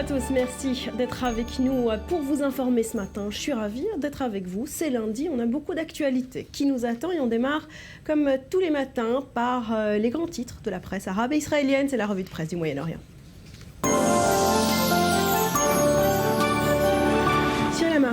tous, merci d'être avec nous pour vous informer ce matin. Je suis ravie d'être avec vous. C'est lundi, on a beaucoup d'actualités qui nous attendent et on démarre comme tous les matins par les grands titres de la presse arabe et israélienne. C'est la revue de presse du Moyen-Orient.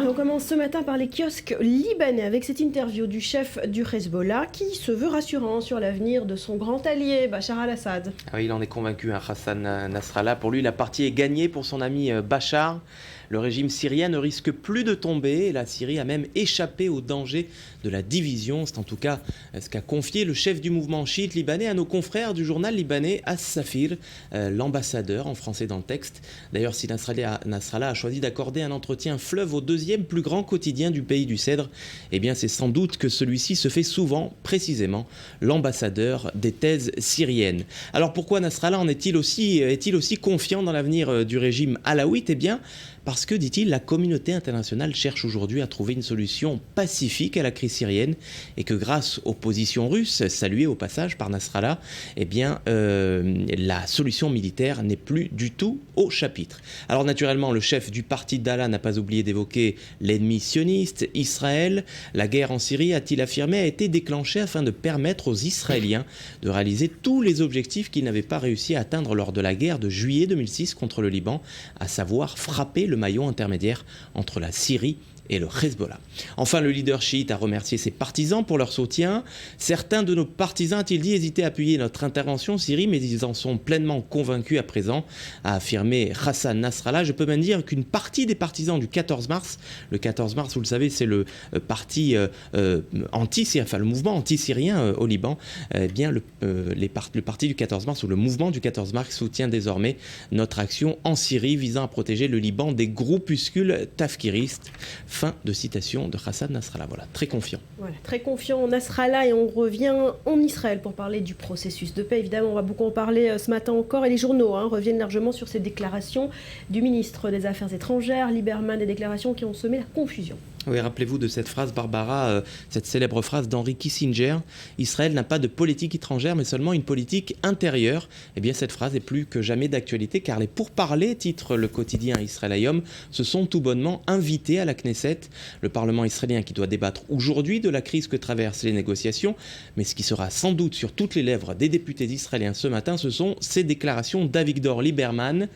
On commence ce matin par les kiosques libanais avec cette interview du chef du Hezbollah qui se veut rassurant sur l'avenir de son grand allié Bachar al-Assad. Ah oui, il en est convaincu, Hassan Nasrallah. Pour lui, la partie est gagnée pour son ami Bachar. Le régime syrien ne risque plus de tomber et la Syrie a même échappé au danger de la division. C'est en tout cas ce qu'a confié le chef du mouvement chiite libanais à nos confrères du journal libanais As-Safir, l'ambassadeur en français dans le texte. D'ailleurs, si Nasrallah a choisi d'accorder un entretien fleuve au deuxième plus grand quotidien du pays du Cèdre, eh bien c'est sans doute que celui-ci se fait souvent, précisément, l'ambassadeur des thèses syriennes. Alors pourquoi Nasrallah est-il aussi confiant dans l'avenir du régime alaouite ? Eh bien, parce que, dit-il, la communauté internationale cherche aujourd'hui à trouver une solution pacifique à la crise syrienne et que grâce aux positions russes, saluées au passage par Nasrallah, eh bien, la solution militaire n'est plus du tout au chapitre. Alors naturellement, le chef du parti d'Allah n'a pas oublié d'évoquer l'ennemi sioniste, Israël. La guerre en Syrie, a-t-il affirmé, a été déclenchée afin de permettre aux Israéliens de réaliser tous les objectifs qu'ils n'avaient pas réussi à atteindre lors de la guerre de juillet 2006 contre le Liban, à savoir frapper le maillon intermédiaire entre la Syrie et le Hezbollah. Enfin, le leader chiite a remercié ses partisans pour leur soutien. Certains de nos partisans, a-t-il dit, hésitaient à appuyer notre intervention en Syrie, mais ils en sont pleinement convaincus à présent, a affirmé Hassan Nasrallah. Je peux même dire qu'une partie des partisans du 14 mars, le 14 mars, vous le savez, c'est le parti le mouvement anti-syrien au Liban, eh bien, le parti du 14 mars ou le mouvement du 14 mars soutient désormais notre action en Syrie visant à protéger le Liban des groupuscules tafkiristes. Fin de citation de Hassan Nasrallah. Voilà, très confiant. Voilà, très confiant Nasrallah, et on revient en Israël pour parler du processus de paix. Évidemment, on va beaucoup en parler ce matin encore, et les journaux reviennent largement sur ces déclarations du ministre des Affaires étrangères, Lieberman, des déclarations qui ont semé la confusion. Oui, rappelez-vous de cette phrase, Barbara, cette célèbre phrase d'Henry Kissinger, « Israël n'a pas de politique étrangère, mais seulement une politique intérieure ». Eh bien, cette phrase est plus que jamais d'actualité, car les pourparlers, titre le quotidien Israël Hayom, se sont tout bonnement invités à la Knesset, le Parlement israélien qui doit débattre aujourd'hui de la crise que traversent les négociations, mais ce qui sera sans doute sur toutes les lèvres des députés israéliens ce matin, ce sont ces déclarations d'Avigdor Lieberman.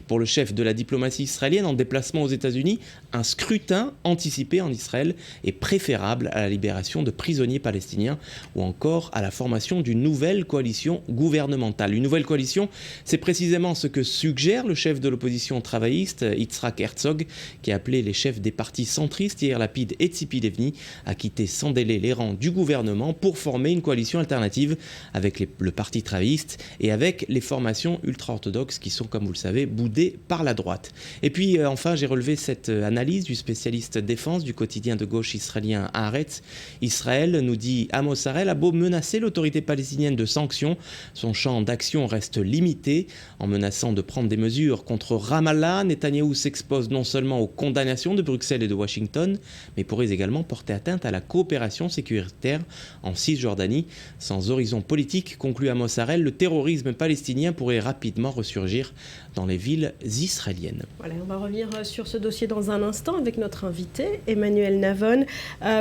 Pour le chef de la diplomatie israélienne en déplacement aux États-Unis, un scrutin anticipé en Israël est préférable à la libération de prisonniers palestiniens ou encore à la formation d'une nouvelle coalition gouvernementale. Une nouvelle coalition, c'est précisément ce que suggère le chef de l'opposition travailliste, Yitzhak Herzog, qui a appelé les chefs des partis centristes, Yair Lapid et Tzipi Livni, à quitter sans délai les rangs du gouvernement pour former une coalition alternative avec le parti travailliste et avec les formations ultra-orthodoxes qui sont, comme vous le savez, boudées par la droite. Et puis enfin, j'ai relevé cette analyse du spécialiste défense du quotidien de gauche israélien Haaretz. Israël, nous dit Amos Harel, a beau menacer l'autorité palestinienne de sanctions, son champ d'action reste limité. En menaçant de prendre des mesures contre Ramallah, Netanyahou s'expose non seulement aux condamnations de Bruxelles et de Washington, mais pourrait également porter atteinte à la coopération sécuritaire en Cisjordanie. Sans horizon politique, conclut Amos Harel, le terrorisme palestinien pourrait rapidement ressurgir dans les villes israéliennes. Voilà, on va revenir sur ce dossier dans un instant avec notre invité, Emmanuel Navon.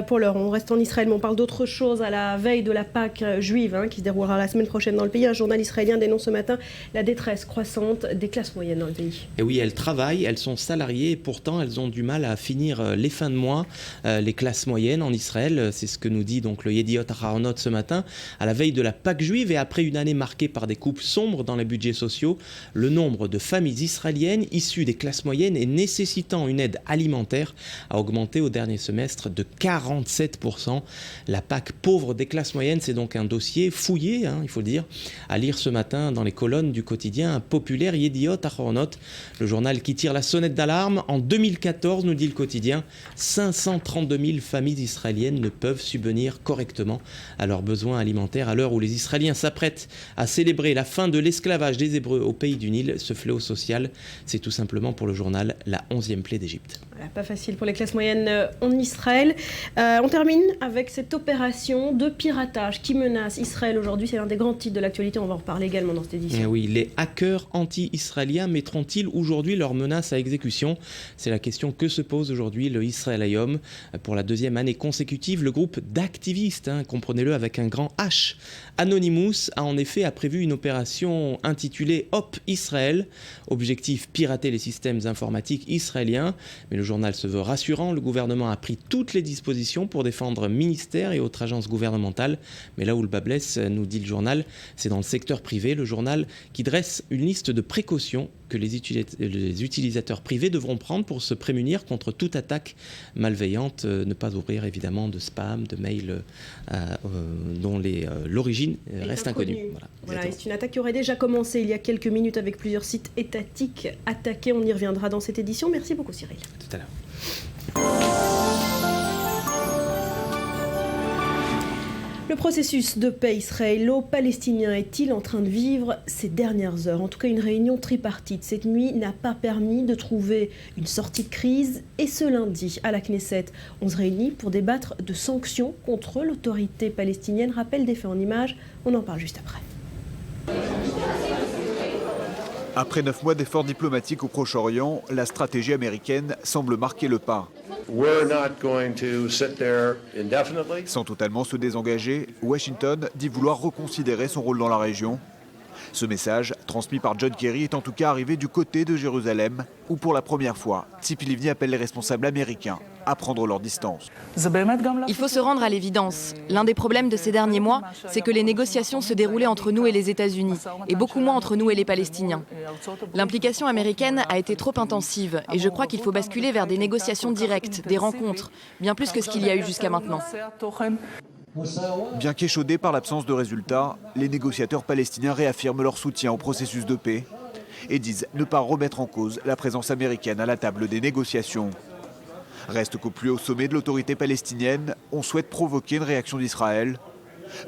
Pour l'heure, on reste en Israël, mais on parle d'autre chose à la veille de la Pâque juive qui se déroulera la semaine prochaine dans le pays. Un journal israélien dénonce ce matin la détresse croissante des classes moyennes dans le pays. Et oui, elles travaillent, elles sont salariées et pourtant elles ont du mal à finir les fins de mois. Les classes moyennes en Israël, c'est ce que nous dit donc le Yediot Aharonot ce matin, à la veille de la Pâque juive et après une année marquée par des coupes sombres dans les budgets sociaux, le nombre de familles israéliennes issues des classes moyennes et nécessitant une aide alimentaire a augmenté au dernier semestre de 47%. La Pâque pauvre des classes moyennes, c'est donc un dossier fouillé, il faut le dire, à lire ce matin dans les colonnes du quotidien populaire Yediot Aharonot, le journal qui tire la sonnette d'alarme. En 2014, nous dit le quotidien, 532 000 familles israéliennes ne peuvent subvenir correctement à leurs besoins alimentaires à l'heure où les Israéliens s'apprêtent à célébrer la fin de l'esclavage des Hébreux au pays du Nil. Ce fléau fléau social. C'est tout simplement pour le journal la 11e plaie d'Égypte. Voilà, pas facile pour les classes moyennes en Israël. On termine avec cette opération de piratage qui menace Israël aujourd'hui. C'est l'un des grands titres de l'actualité. On va en reparler également dans cette édition. Et oui, les hackers anti-israéliens mettront-ils aujourd'hui leurs menaces à exécution ? C'est la question que se pose aujourd'hui le Israel Hayom. Pour la 2e année consécutive, le groupe d'activistes, comprenez-le avec un grand H, Anonymous, a en effet prévu une opération intitulée Hop Israël. Objectif, pirater les systèmes informatiques israéliens. Mais le journal se veut rassurant. Le gouvernement a pris toutes les dispositions pour défendre ministères et autres agences gouvernementales. Mais là où le bât blesse, nous dit le journal, c'est dans le secteur privé. Le journal qui dresse une liste de précautions que les utilisateurs privés devront prendre pour se prémunir contre toute attaque malveillante. Ne pas ouvrir évidemment de spam, de mails dont l'origine reste inconnue. Voilà, c'est une attaque qui aurait déjà commencé il y a quelques minutes avec plusieurs sites étatiques attaqués. On y reviendra dans cette édition. Merci beaucoup Cyril. À tout à l'heure. Le processus de paix israélo-palestinien est-il en train de vivre ces dernières heures ? En tout cas, une réunion tripartite cette nuit n'a pas permis de trouver une sortie de crise. Et ce lundi, à la Knesset, on se réunit pour débattre de sanctions contre l'autorité palestinienne. Rappel des faits en images, on en parle juste après. Après 9 mois d'efforts diplomatiques au Proche-Orient, la stratégie américaine semble marquer le pas. Sans totalement se désengager, Washington dit vouloir reconsidérer son rôle dans la région. Ce message, transmis par John Kerry, est en tout cas arrivé du côté de Jérusalem, où pour la première fois, Tzipi Livni appelle les responsables américains à prendre leur distance. Il faut se rendre à l'évidence. L'un des problèmes de ces derniers mois, c'est que les négociations se déroulaient entre nous et les États-Unis, et beaucoup moins entre nous et les Palestiniens. L'implication américaine a été trop intensive, et je crois qu'il faut basculer vers des négociations directes, des rencontres, bien plus que ce qu'il y a eu jusqu'à maintenant. Bien qu'échaudés par l'absence de résultats, les négociateurs palestiniens réaffirment leur soutien au processus de paix et disent ne pas remettre en cause la présence américaine à la table des négociations. Reste qu'au plus haut sommet de l'autorité palestinienne, on souhaite provoquer une réaction d'Israël.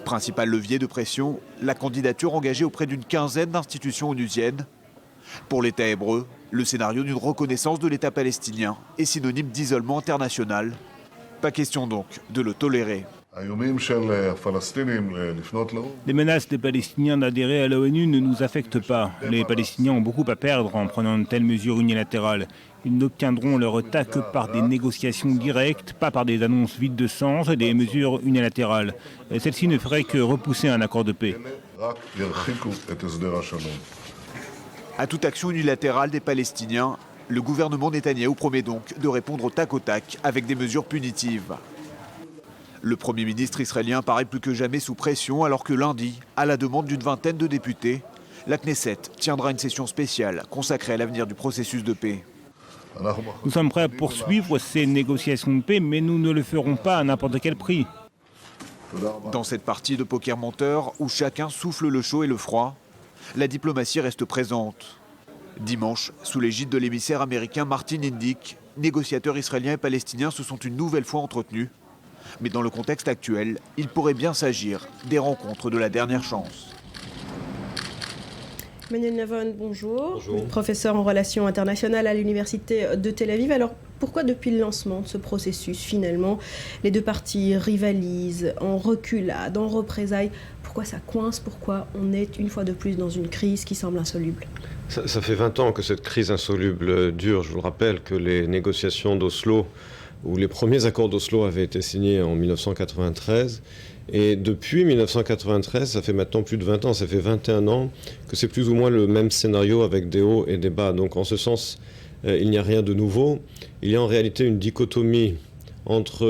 Principal levier de pression, la candidature engagée auprès d'une quinzaine d'institutions onusiennes. Pour l'État hébreu, le scénario d'une reconnaissance de l'État palestinien est synonyme d'isolement international. Pas question donc de le tolérer. Les menaces des Palestiniens d'adhérer à l'ONU ne nous affectent pas. Les Palestiniens ont beaucoup à perdre en prenant de telles mesures unilatérales. Ils n'obtiendront leur état que par des négociations directes, pas par des annonces vides de sens et des mesures unilatérales. Celles-ci ne feraient que repousser un accord de paix. À toute action unilatérale des Palestiniens, le gouvernement Netanyahou promet donc de répondre au tac avec des mesures punitives. Le Premier ministre israélien paraît plus que jamais sous pression alors que lundi, à la demande d'une vingtaine de députés, la Knesset tiendra une session spéciale consacrée à l'avenir du processus de paix. Nous sommes prêts à poursuivre ces négociations de paix, mais nous ne le ferons pas à n'importe quel prix. Dans cette partie de poker menteur où chacun souffle le chaud et le froid, la diplomatie reste présente. Dimanche, sous l'égide de l'émissaire américain Martin Indyk, négociateurs israéliens et palestiniens se sont une nouvelle fois entretenus. Mais dans le contexte actuel, il pourrait bien s'agir des rencontres de la dernière chance. Manuel Navon, bonjour. Bonjour. Professeur en relations internationales à l'Université de Tel Aviv. Alors, pourquoi depuis le lancement de ce processus, finalement, les deux parties rivalisent, en reculade, en représailles? Pourquoi ça coince? Pourquoi on est une fois de plus dans une crise qui semble insoluble? Ça fait 20 ans que cette crise insoluble dure. Je vous le rappelle que les négociations d'Oslo, où les premiers accords d'Oslo avaient été signés en 1993. Et depuis 1993, ça fait maintenant plus de 20 ans, ça fait 21 ans que c'est plus ou moins le même scénario avec des hauts et des bas. Donc en ce sens, il n'y a rien de nouveau. Il y a en réalité une dichotomie entre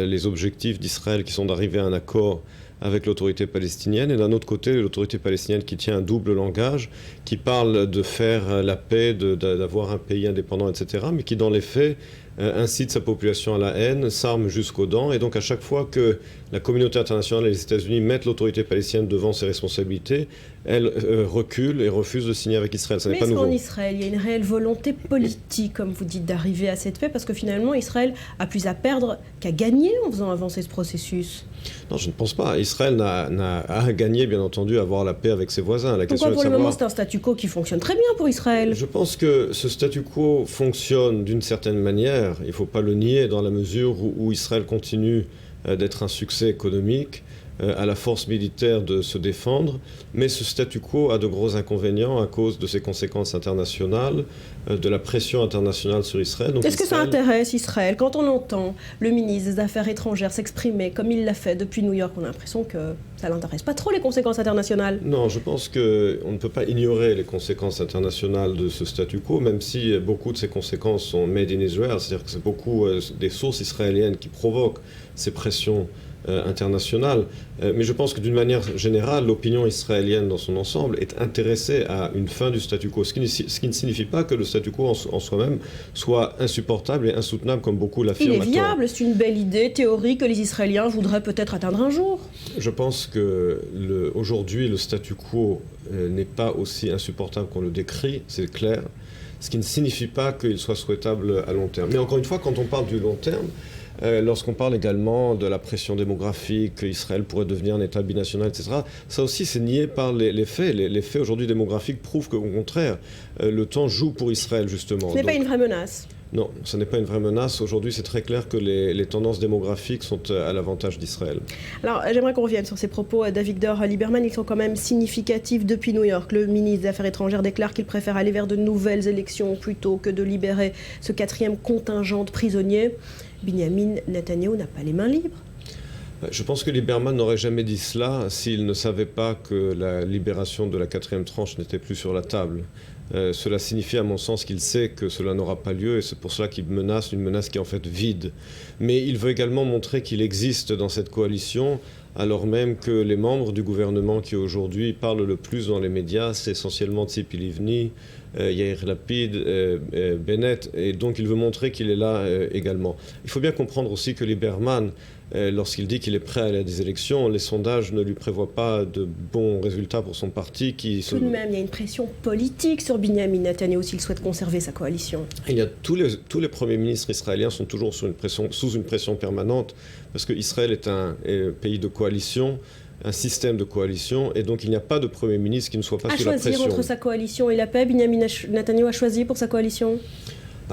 les objectifs d'Israël qui sont d'arriver à un accord avec l'autorité palestinienne et d'un autre côté l'autorité palestinienne qui tient un double langage, qui parle de faire la paix, d'avoir un pays indépendant, etc., mais qui dans les faits incite sa population à la haine, s'arme jusqu'aux dents. Et donc à chaque fois que la communauté internationale et les États-Unis mettent l'autorité palestinienne devant ses responsabilités, elle recule et refuse de signer avec Israël. Ça n'est pas nouveau. Mais est-ce qu'en Israël, il y a une réelle volonté politique, comme vous dites, d'arriver à cette paix? Parce que finalement, Israël a plus à perdre qu'à gagner en faisant avancer ce processus. Non, je ne pense pas. Israël n'a à gagner, bien entendu, à avoir la paix avec ses voisins. La question Pourquoi pour est de le moment, savoir... c'est un statu quo qui fonctionne très bien pour Israël? Je pense que ce statu quo fonctionne d'une certaine manière. Il ne faut pas le nier dans la mesure où Israël continue d'être un succès économique, à la force militaire de se défendre, mais ce statu quo a de gros inconvénients à cause de ses conséquences internationales, de la pression internationale sur Israël. Est-ce que ça intéresse Israël? Quand on entend le ministre des Affaires étrangères s'exprimer comme il l'a fait depuis New York, on a l'impression que ça l'intéresse pas trop les conséquences internationales. Non, je pense qu'on ne peut pas ignorer les conséquences internationales de ce statu quo, même si beaucoup de ces conséquences sont made in Israel, c'est-à-dire que c'est beaucoup des sources israéliennes qui provoquent ces pressions internationale. Mais je pense que d'une manière générale, l'opinion israélienne dans son ensemble est intéressée à une fin du statu quo, ce qui ne signifie pas que le statu quo en soi-même soit insupportable et insoutenable comme beaucoup l'affirment. Il est viable, c'est une belle idée théorique que les Israéliens voudraient peut-être atteindre un jour. Je pense que aujourd'hui, le statu quo n'est pas aussi insupportable qu'on le décrit, c'est clair, ce qui ne signifie pas qu'il soit souhaitable à long terme. Mais encore une fois, quand on parle du long terme, lorsqu'on parle également de la pression démographique, qu'Israël pourrait devenir un État binational, etc., ça aussi c'est nié par les faits. Les faits aujourd'hui démographiques prouvent qu'au contraire, le temps joue pour Israël justement. Ce n'est pas une vraie menace. Non, ce n'est pas une vraie menace. Aujourd'hui, c'est très clair que les tendances démographiques sont à l'avantage d'Israël. Alors, j'aimerais qu'on revienne sur ces propos d'Avigdor Lieberman. Ils sont quand même significatifs depuis New York. Le ministre des Affaires étrangères déclare qu'il préfère aller vers de nouvelles élections plutôt que de libérer ce 4e contingent de prisonniers. Binyamin Netanyahou n'a pas les mains libres. Je pense que Lieberman n'aurait jamais dit cela s'il ne savait pas que la libération de la 4e tranche n'était plus sur la table. Cela signifie à mon sens qu'il sait que cela n'aura pas lieu et c'est pour cela qu'il menace, une menace qui est en fait vide. Mais il veut également montrer qu'il existe dans cette coalition, alors même que les membres du gouvernement qui aujourd'hui parlent le plus dans les médias, c'est essentiellement Tzipi Livni, Yair Lapid, Bennett, et donc il veut montrer qu'il est là également. Il faut bien comprendre aussi que Lieberman, lorsqu'il dit qu'il est prêt à aller à des élections, les sondages ne lui prévoient pas de bons résultats pour son parti. Tout de même, il y a une pression politique sur Binyamin Netanyahou s'il souhaite conserver sa coalition. Il y a tous les premiers ministres israéliens sont toujours sous une pression permanente, parce qu'Israël est un pays de coalition, un système de coalition, et donc il n'y a pas de Premier ministre qui ne soit pas sous la pression. À choisir entre sa coalition et la paix, Binyamin Netanyahou a choisi pour sa coalition?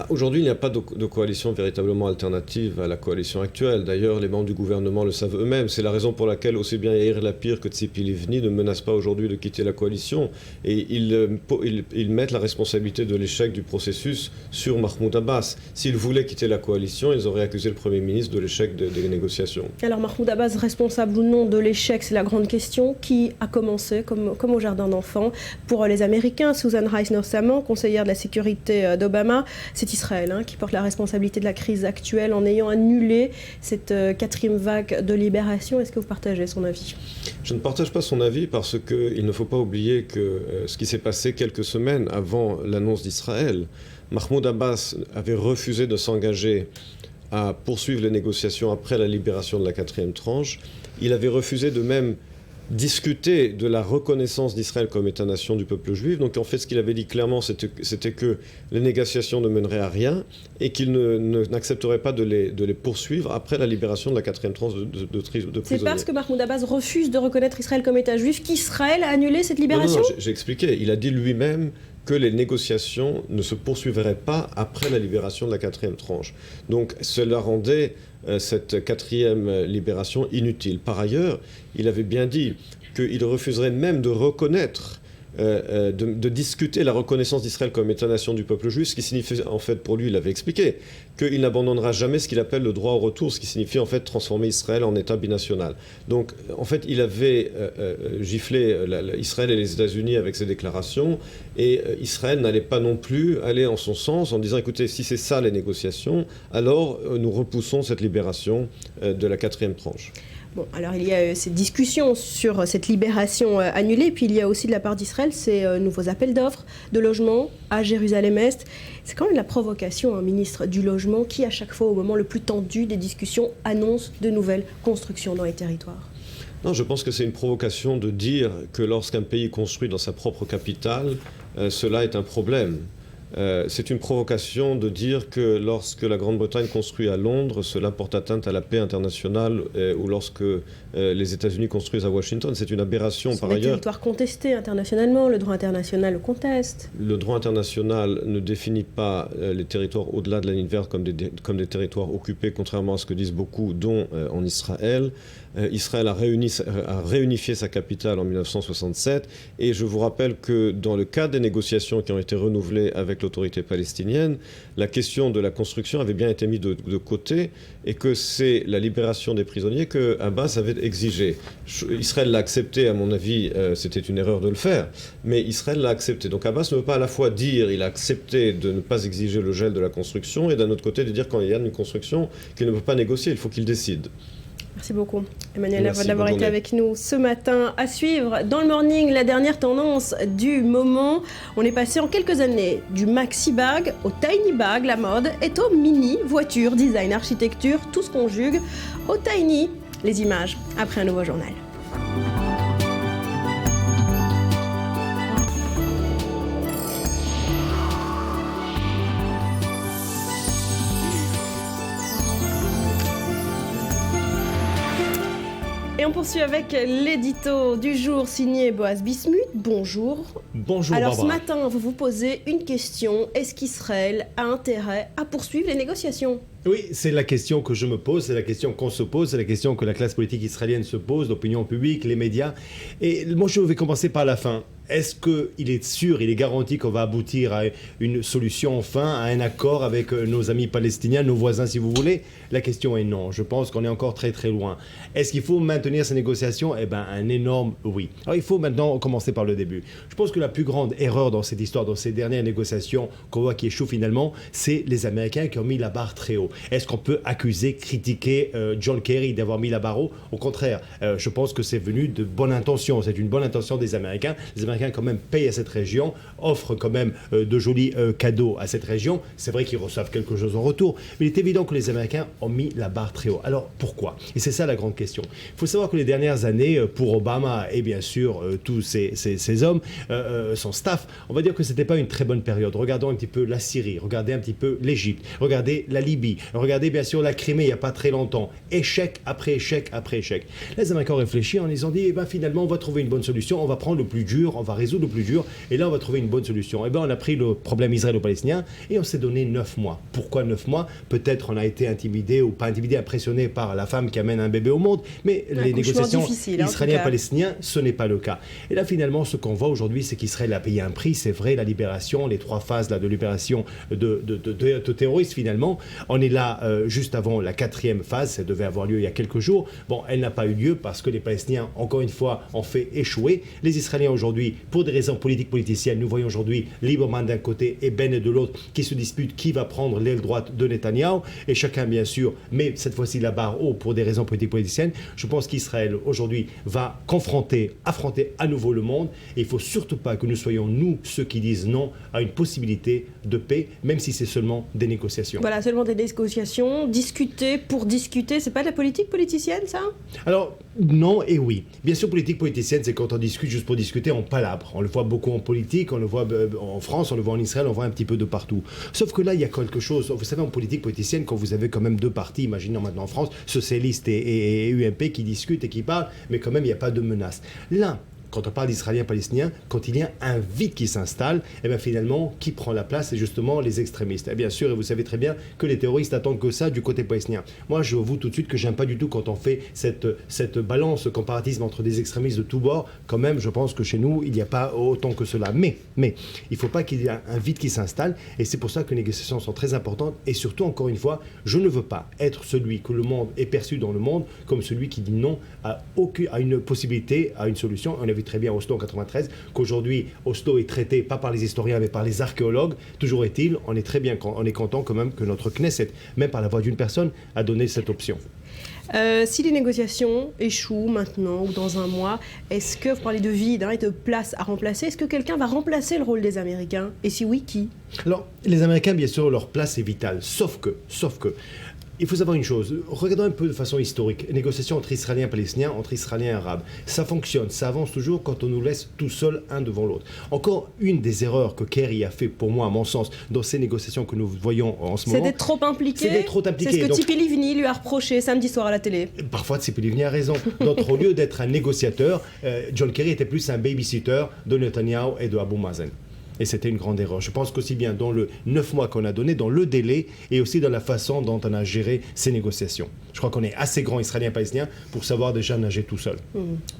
Aujourd'hui, il n'y a pas de coalition véritablement alternative à la coalition actuelle. D'ailleurs, les membres du gouvernement le savent eux-mêmes. C'est la raison pour laquelle aussi bien Yair Lapid que Tzipi Livni ne menacent pas aujourd'hui de quitter la coalition. Et ils mettent la responsabilité de l'échec du processus sur Mahmoud Abbas. S'ils voulaient quitter la coalition, ils auraient accusé le Premier ministre de l'échec des négociations. Alors Mahmoud Abbas, responsable ou non de l'échec, c'est la grande question. Qui a commencé, comme au jardin d'enfants, pour les Américains, Susan Rice notamment, conseillère de la sécurité d'Obama, c'est Israël qui porte la responsabilité de la crise actuelle en ayant annulé cette 4e vague de libération. Est-ce que vous partagez son avis? Je ne partage pas son avis parce qu'il ne faut pas oublier que ce qui s'est passé quelques semaines avant l'annonce d'Israël, Mahmoud Abbas avait refusé de s'engager à poursuivre les négociations après la libération de la 4e tranche. Il avait refusé de même discuter de la reconnaissance d'Israël comme État-nation du peuple juif. Donc en fait, ce qu'il avait dit clairement, c'était que les négociations ne meneraient à rien et qu'il n'accepterait pas de les poursuivre après la libération de la 4e tranche de prisonniers. C'est parce que Mahmoud Abbas refuse de reconnaître Israël comme État juif qu'Israël a annulé cette libération? Non, j'ai expliqué. Il a dit lui-même que les négociations ne se poursuivraient pas après la libération de la 4e tranche. Donc cela rendait cette 4e libération inutile. Par ailleurs, il avait bien dit qu'il refuserait même de reconnaître, de discuter la reconnaissance d'Israël comme État-nation du peuple juif, ce qui signifie en fait pour lui, il avait expliqué, qu'il n'abandonnera jamais ce qu'il appelle le droit au retour, ce qui signifie en fait transformer Israël en État binational. Donc en fait, il avait giflé Israël et les États-Unis avec ses déclarations, et Israël n'allait pas non plus aller en son sens en disant écoutez, si c'est ça les négociations, alors nous repoussons cette libération de la 4e tranche. Bon, alors il y a ces discussions sur cette libération annulée, puis il y a aussi de la part d'Israël ces nouveaux appels d'offres de logement à Jérusalem-Est. C'est quand même la provocation, un ministre du Logement qui, à chaque fois, au moment le plus tendu des discussions, annonce de nouvelles constructions dans les territoires. Non, je pense que c'est une provocation de dire que lorsqu'un pays construit dans sa propre capitale, cela est un problème. C'est une provocation de dire que lorsque la Grande-Bretagne construit à Londres, cela porte atteinte à la paix internationale, ou lorsque les États-Unis construisent à Washington. C'est une aberration par ailleurs. C'est un territoire contesté internationalement, le droit international le conteste. Le droit international ne définit pas les territoires au-delà de la ligne verte comme des territoires occupés, contrairement à ce que disent beaucoup, dont en Israël. Israël a réunifié sa capitale en 1967 et je vous rappelle que dans le cadre des négociations qui ont été renouvelées avec l'autorité palestinienne, la question de la construction avait bien été mise de côté et que c'est la libération des prisonniers que Abbas avait exigé. Israël l'a accepté, à mon avis, c'était une erreur de le faire, mais Israël l'a accepté. Donc Abbas ne veut pas à la fois dire il a accepté de ne pas exiger le gel de la construction et d'un autre côté de dire quand il y a une construction qu'il ne peut pas négocier, il faut qu'il décide. Merci beaucoup, Emmanuel Navon, d'avoir été avec nous ce matin. À suivre, dans le morning, la dernière tendance du moment. On est passé en quelques années du maxi bag au tiny bag. La mode est au mini, voiture, design, architecture, tout se conjugue au tiny. Les images après un nouveau journal. Et on poursuit avec l'édito du jour signé Boaz Bismuth. Bonjour. Bonjour Alors Barbara. Ce matin, vous vous posez une question. Est-ce qu'Israël a intérêt à poursuivre les négociations ? Oui, c'est la question que je me pose, c'est la question qu'on se pose, c'est la question que la classe politique israélienne se pose, l'opinion publique, les médias. Et moi, je vais commencer par la fin. Est-ce qu'il est sûr, il est garanti qu'on va aboutir à une solution enfin, à un accord avec nos amis palestiniens, nos voisins si vous voulez? La question est non. Je pense qu'on est encore très très loin. Est-ce qu'il faut maintenir ces négociations? Eh bien, un énorme oui. Alors, il faut maintenant commencer par le début. Je pense que la plus grande erreur dans cette histoire, dans ces dernières négociations qu'on voit qui échouent finalement, c'est les Américains qui ont mis la barre très haut. Est-ce qu'on peut accuser, critiquer John Kerry d'avoir mis la barre haut? Au contraire, je pense que c'est venu de bonne intention. C'est une bonne intention des Américains. Les Américains quand même payent à cette région, offrent quand même de jolis cadeaux à cette région. C'est vrai qu'ils reçoivent quelque chose en retour, mais il est évident que les Américains ont mis la barre très haut. Alors pourquoi? Et c'est ça la grande question. Il faut savoir que les dernières années, pour Obama et bien sûr tous ces hommes, son staff, on va dire que c'était pas une très bonne période. Regardons un petit peu la Syrie, regardez un petit peu l'Égypte, regardez la Libye, regardez bien sûr la Crimée il n'y a pas très longtemps. Échec après échec après échec. Les Américains ont réfléchi, ils ont dit, finalement on va trouver une bonne solution, on va prendre le plus dur, on va résoudre le plus dur, et là on va trouver une bonne solution. On a pris le problème israélo-palestinien et on s'est donné 9 mois. Pourquoi 9 mois? Peut-être on a été intimidé ou pas intimidé, impressionné par la femme qui amène un bébé au monde, mais les négociations israéliennes-palestiniennes, ce n'est pas le cas. Et là finalement ce qu'on voit aujourd'hui, c'est qu'Israël a payé un prix, c'est vrai, la libération, les 3 phases là, de libération de terroristes finalement. On est là juste avant la 4e phase, ça devait avoir lieu il y a quelques jours. Bon, elle n'a pas eu lieu parce que les Palestiniens, encore une fois, ont fait échouer. Les Israéliens aujourd'hui, pour des raisons politiques-politiciennes, nous voyons aujourd'hui Lieberman d'un côté et Bennett de l'autre qui se disputent qui va prendre l'aile droite de Netanyahou. Et chacun, bien sûr, met cette fois-ci la barre haut pour des raisons politiques-politiciennes. Je pense qu'Israël, aujourd'hui, va affronter à nouveau le monde. Et il ne faut surtout pas que nous soyons, nous, ceux qui disent non à une possibilité de paix, même si c'est seulement des négociations. Voilà, seulement des négociations, discuter pour discuter, c'est pas de la politique politicienne, ça? Alors, non et oui. Bien sûr, politique politicienne, c'est quand on discute juste pour discuter, on palabre. On le voit beaucoup en politique, on le voit en France, on le voit en Israël, on le voit un petit peu de partout. Sauf que là, il y a quelque chose. Vous savez, en politique politicienne, quand vous avez quand même 2 partis, imaginons maintenant en France, socialistes et UMP qui discutent et qui parlent, mais quand même, il n'y a pas de menace. Là, quand on parle d'Israéliens-Palestiniens, quand il y a un vide qui s'installe, et bien finalement, qui prend la place? C'est justement les extrémistes. Et bien sûr, et vous savez très bien que les terroristes attendent que ça du côté palestinien. Moi, je vous tout de suite que j'aime pas du tout quand on fait cette balance, ce comparatisme entre des extrémistes de tous bords. Quand même, je pense que chez nous, il n'y a pas autant que cela. Mais, il ne faut pas qu'il y ait un vide qui s'installe. Et c'est pour ça que les négociations sont très importantes. Et surtout, encore une fois, je ne veux pas être celui que le monde est perçu dans le monde comme celui qui dit non à une possibilité, à une solution. On a vu très bien Oslo en 93, qu'aujourd'hui Oslo est traité pas par les historiens mais par les archéologues. Toujours est-il, on est content quand même que notre Knesset, même par la voix d'une personne, a donné cette option. Si les négociations échouent maintenant ou dans un mois, est-ce que, vous parlez de vide et de place à remplacer, est-ce que quelqu'un va remplacer le rôle des Américains? Et si oui, qui? Alors, les Américains, bien sûr, leur place est vitale, sauf que, il faut savoir une chose, regardons un peu de façon historique, négociations entre Israéliens et Palestiniens, entre Israéliens et Arabes. Ça fonctionne, ça avance toujours quand on nous laisse tout seuls un devant l'autre. Encore une des erreurs que Kerry a fait, pour moi, à mon sens, dans ces négociations que nous voyons en ce moment. C'est d'être trop impliqué. C'est d'être trop impliqué. C'est ce que Donc, Tzipi Livni lui a reproché samedi soir à la télé. Parfois, Tzipi Livni a raison. Donc, au lieu d'être un négociateur, John Kerry était plus un babysitter de Netanyahu et de Abu Mazen. Et c'était une grande erreur. Je pense qu'aussi bien dans le 9 mois qu'on a donné, dans le délai et aussi dans la façon dont on a géré ces négociations. Je crois qu'on est assez grand Israélien et Palestinien pour savoir déjà nager tout seul.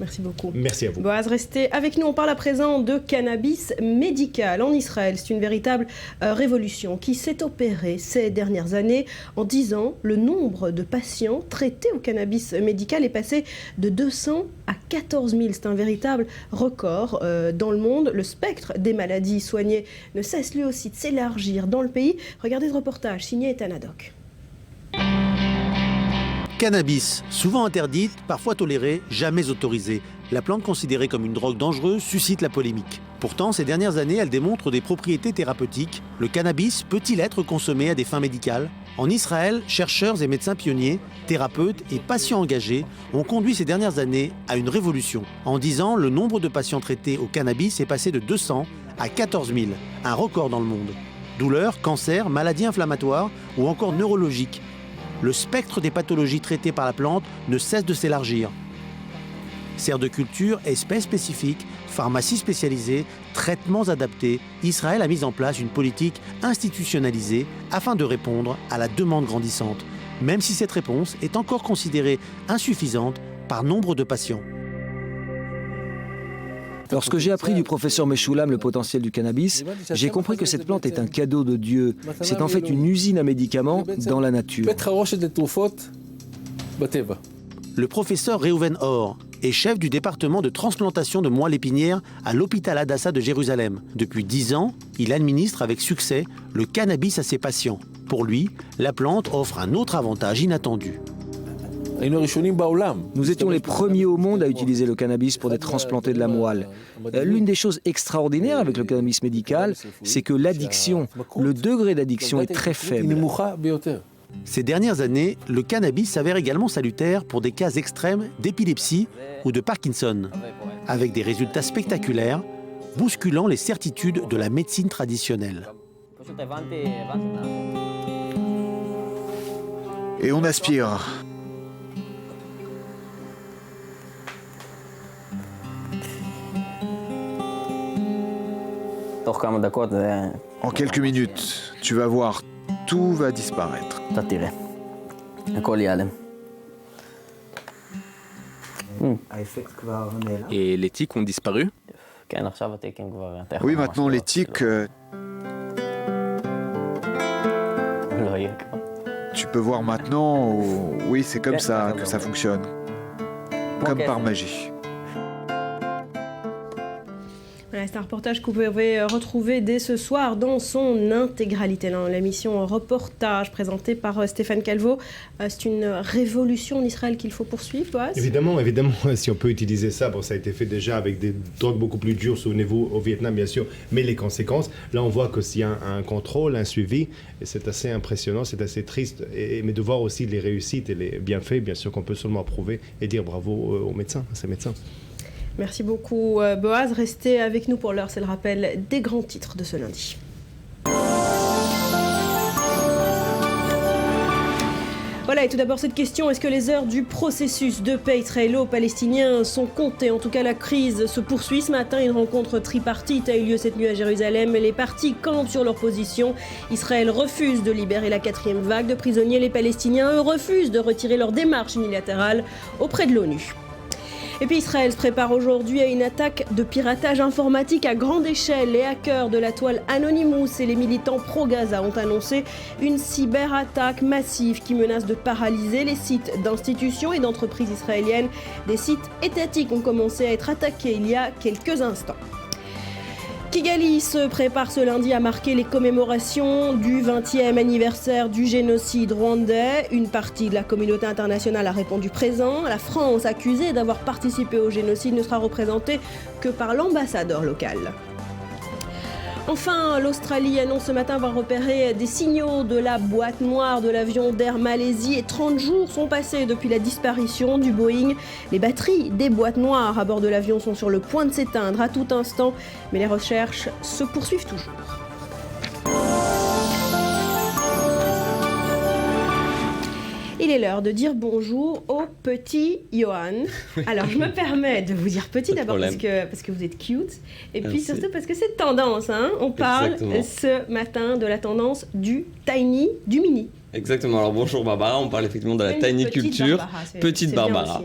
Merci beaucoup. Merci à vous. Boaz, restez avec nous. On parle à présent de cannabis médical en Israël. C'est une véritable révolution qui s'est opérée ces dernières années. En 10 ans, le nombre de patients traités au cannabis médical est passé de 200 à 14 000. C'est un véritable record dans le monde. Le spectre des maladies soignées ne cesse lui aussi de s'élargir dans le pays. Regardez ce reportage signé Ethan Haddock. Cannabis, souvent interdite, parfois tolérée, jamais autorisée. La plante considérée comme une drogue dangereuse suscite la polémique. Pourtant, ces dernières années, elle démontre des propriétés thérapeutiques. Le cannabis peut-il être consommé à des fins médicales ? En Israël, chercheurs et médecins pionniers, thérapeutes et patients engagés ont conduit ces dernières années à une révolution. En 10 ans, le nombre de patients traités au cannabis est passé de 200 à 14 000, un record dans le monde. Douleurs, cancers, maladies inflammatoires ou encore neurologiques. Le spectre des pathologies traitées par la plante ne cesse de s'élargir. Serres de culture, espèces spécifiques, pharmacies spécialisées, traitements adaptés, Israël a mis en place une politique institutionnalisée afin de répondre à la demande grandissante, même si cette réponse est encore considérée insuffisante par nombre de patients. Lorsque j'ai appris du professeur Meshulam le potentiel du cannabis, j'ai compris que cette plante est un cadeau de Dieu. C'est en fait une usine à médicaments dans la nature. Le professeur Reuven Or est chef du département de transplantation de moelle épinière à l'hôpital Hadassah de Jérusalem. Depuis 10 ans, il administre avec succès le cannabis à ses patients. Pour lui, la plante offre un autre avantage inattendu. Nous étions les premiers au monde à utiliser le cannabis pour des transplantés de la moelle. L'une des choses extraordinaires avec le cannabis médical, c'est que l'addiction, le degré d'addiction est très faible. Ces dernières années, le cannabis s'avère également salutaire pour des cas extrêmes d'épilepsie ou de Parkinson, avec des résultats spectaculaires, bousculant les certitudes de la médecine traditionnelle. Et on aspire. En quelques minutes, tu vas voir, tout va disparaître. Et les tiques ont disparu? Oui, maintenant les tiques, tu peux voir maintenant, oui, c'est comme ça que ça fonctionne. Comme par magie. Voilà, c'est un reportage que vous pouvez retrouver dès ce soir dans son intégralité. L'émission Reportage présentée par Stéphane Calvo. C'est une révolution en Israël qu'il faut poursuivre, Boaz ? Évidemment, si on peut utiliser ça, bon, ça a été fait déjà avec des drogues beaucoup plus dures, souvenez-vous, au Vietnam bien sûr, mais les conséquences, là on voit que s'il y a un contrôle, un suivi, et c'est assez impressionnant, c'est assez triste, mais de voir aussi les réussites et les bienfaits, bien sûr qu'on peut seulement approuver et dire bravo aux médecins, à ces médecins. Merci beaucoup Boaz. Restez avec nous pour l'heure, c'est le rappel des grands titres de ce lundi. Voilà, et tout d'abord cette question, est-ce que les heures du processus de paix israélo-palestinien sont comptées ? En tout cas, la crise se poursuit. Ce matin, une rencontre tripartite a eu lieu cette nuit à Jérusalem. Les partis campent sur leur position. Israël refuse de libérer la 4e vague de prisonniers. Les Palestiniens, eux, refusent de retirer leur démarche unilatérale auprès de l'ONU. Et puis Israël se prépare aujourd'hui à une attaque de piratage informatique à grande échelle. Les hackers de la toile Anonymous et les militants pro-Gaza ont annoncé une cyberattaque massive qui menace de paralyser les sites d'institutions et d'entreprises israéliennes. Des sites étatiques ont commencé à être attaqués il y a quelques instants. Kigali se prépare ce lundi à marquer les commémorations du 20e anniversaire du génocide rwandais. Une partie de la communauté internationale a répondu présent. La France, accusée d'avoir participé au génocide, ne sera représentée que par l'ambassadeur local. Enfin, l'Australie annonce ce matin avoir repéré des signaux de la boîte noire de l'avion d'Air Malaisie et 30 jours sont passés depuis la disparition du Boeing. Les batteries des boîtes noires à bord de l'avion sont sur le point de s'éteindre à tout instant, mais les recherches se poursuivent toujours. Il est l'heure de dire bonjour au petit Johan. Alors, je me permets de vous dire petit d'abord parce que vous êtes cute. Et puis surtout parce que c'est tendance. Hein. On parle ce matin de la tendance du tiny, du mini. Exactement, alors bonjour Barbara, on parle effectivement de la tiny culture, petite Barbara.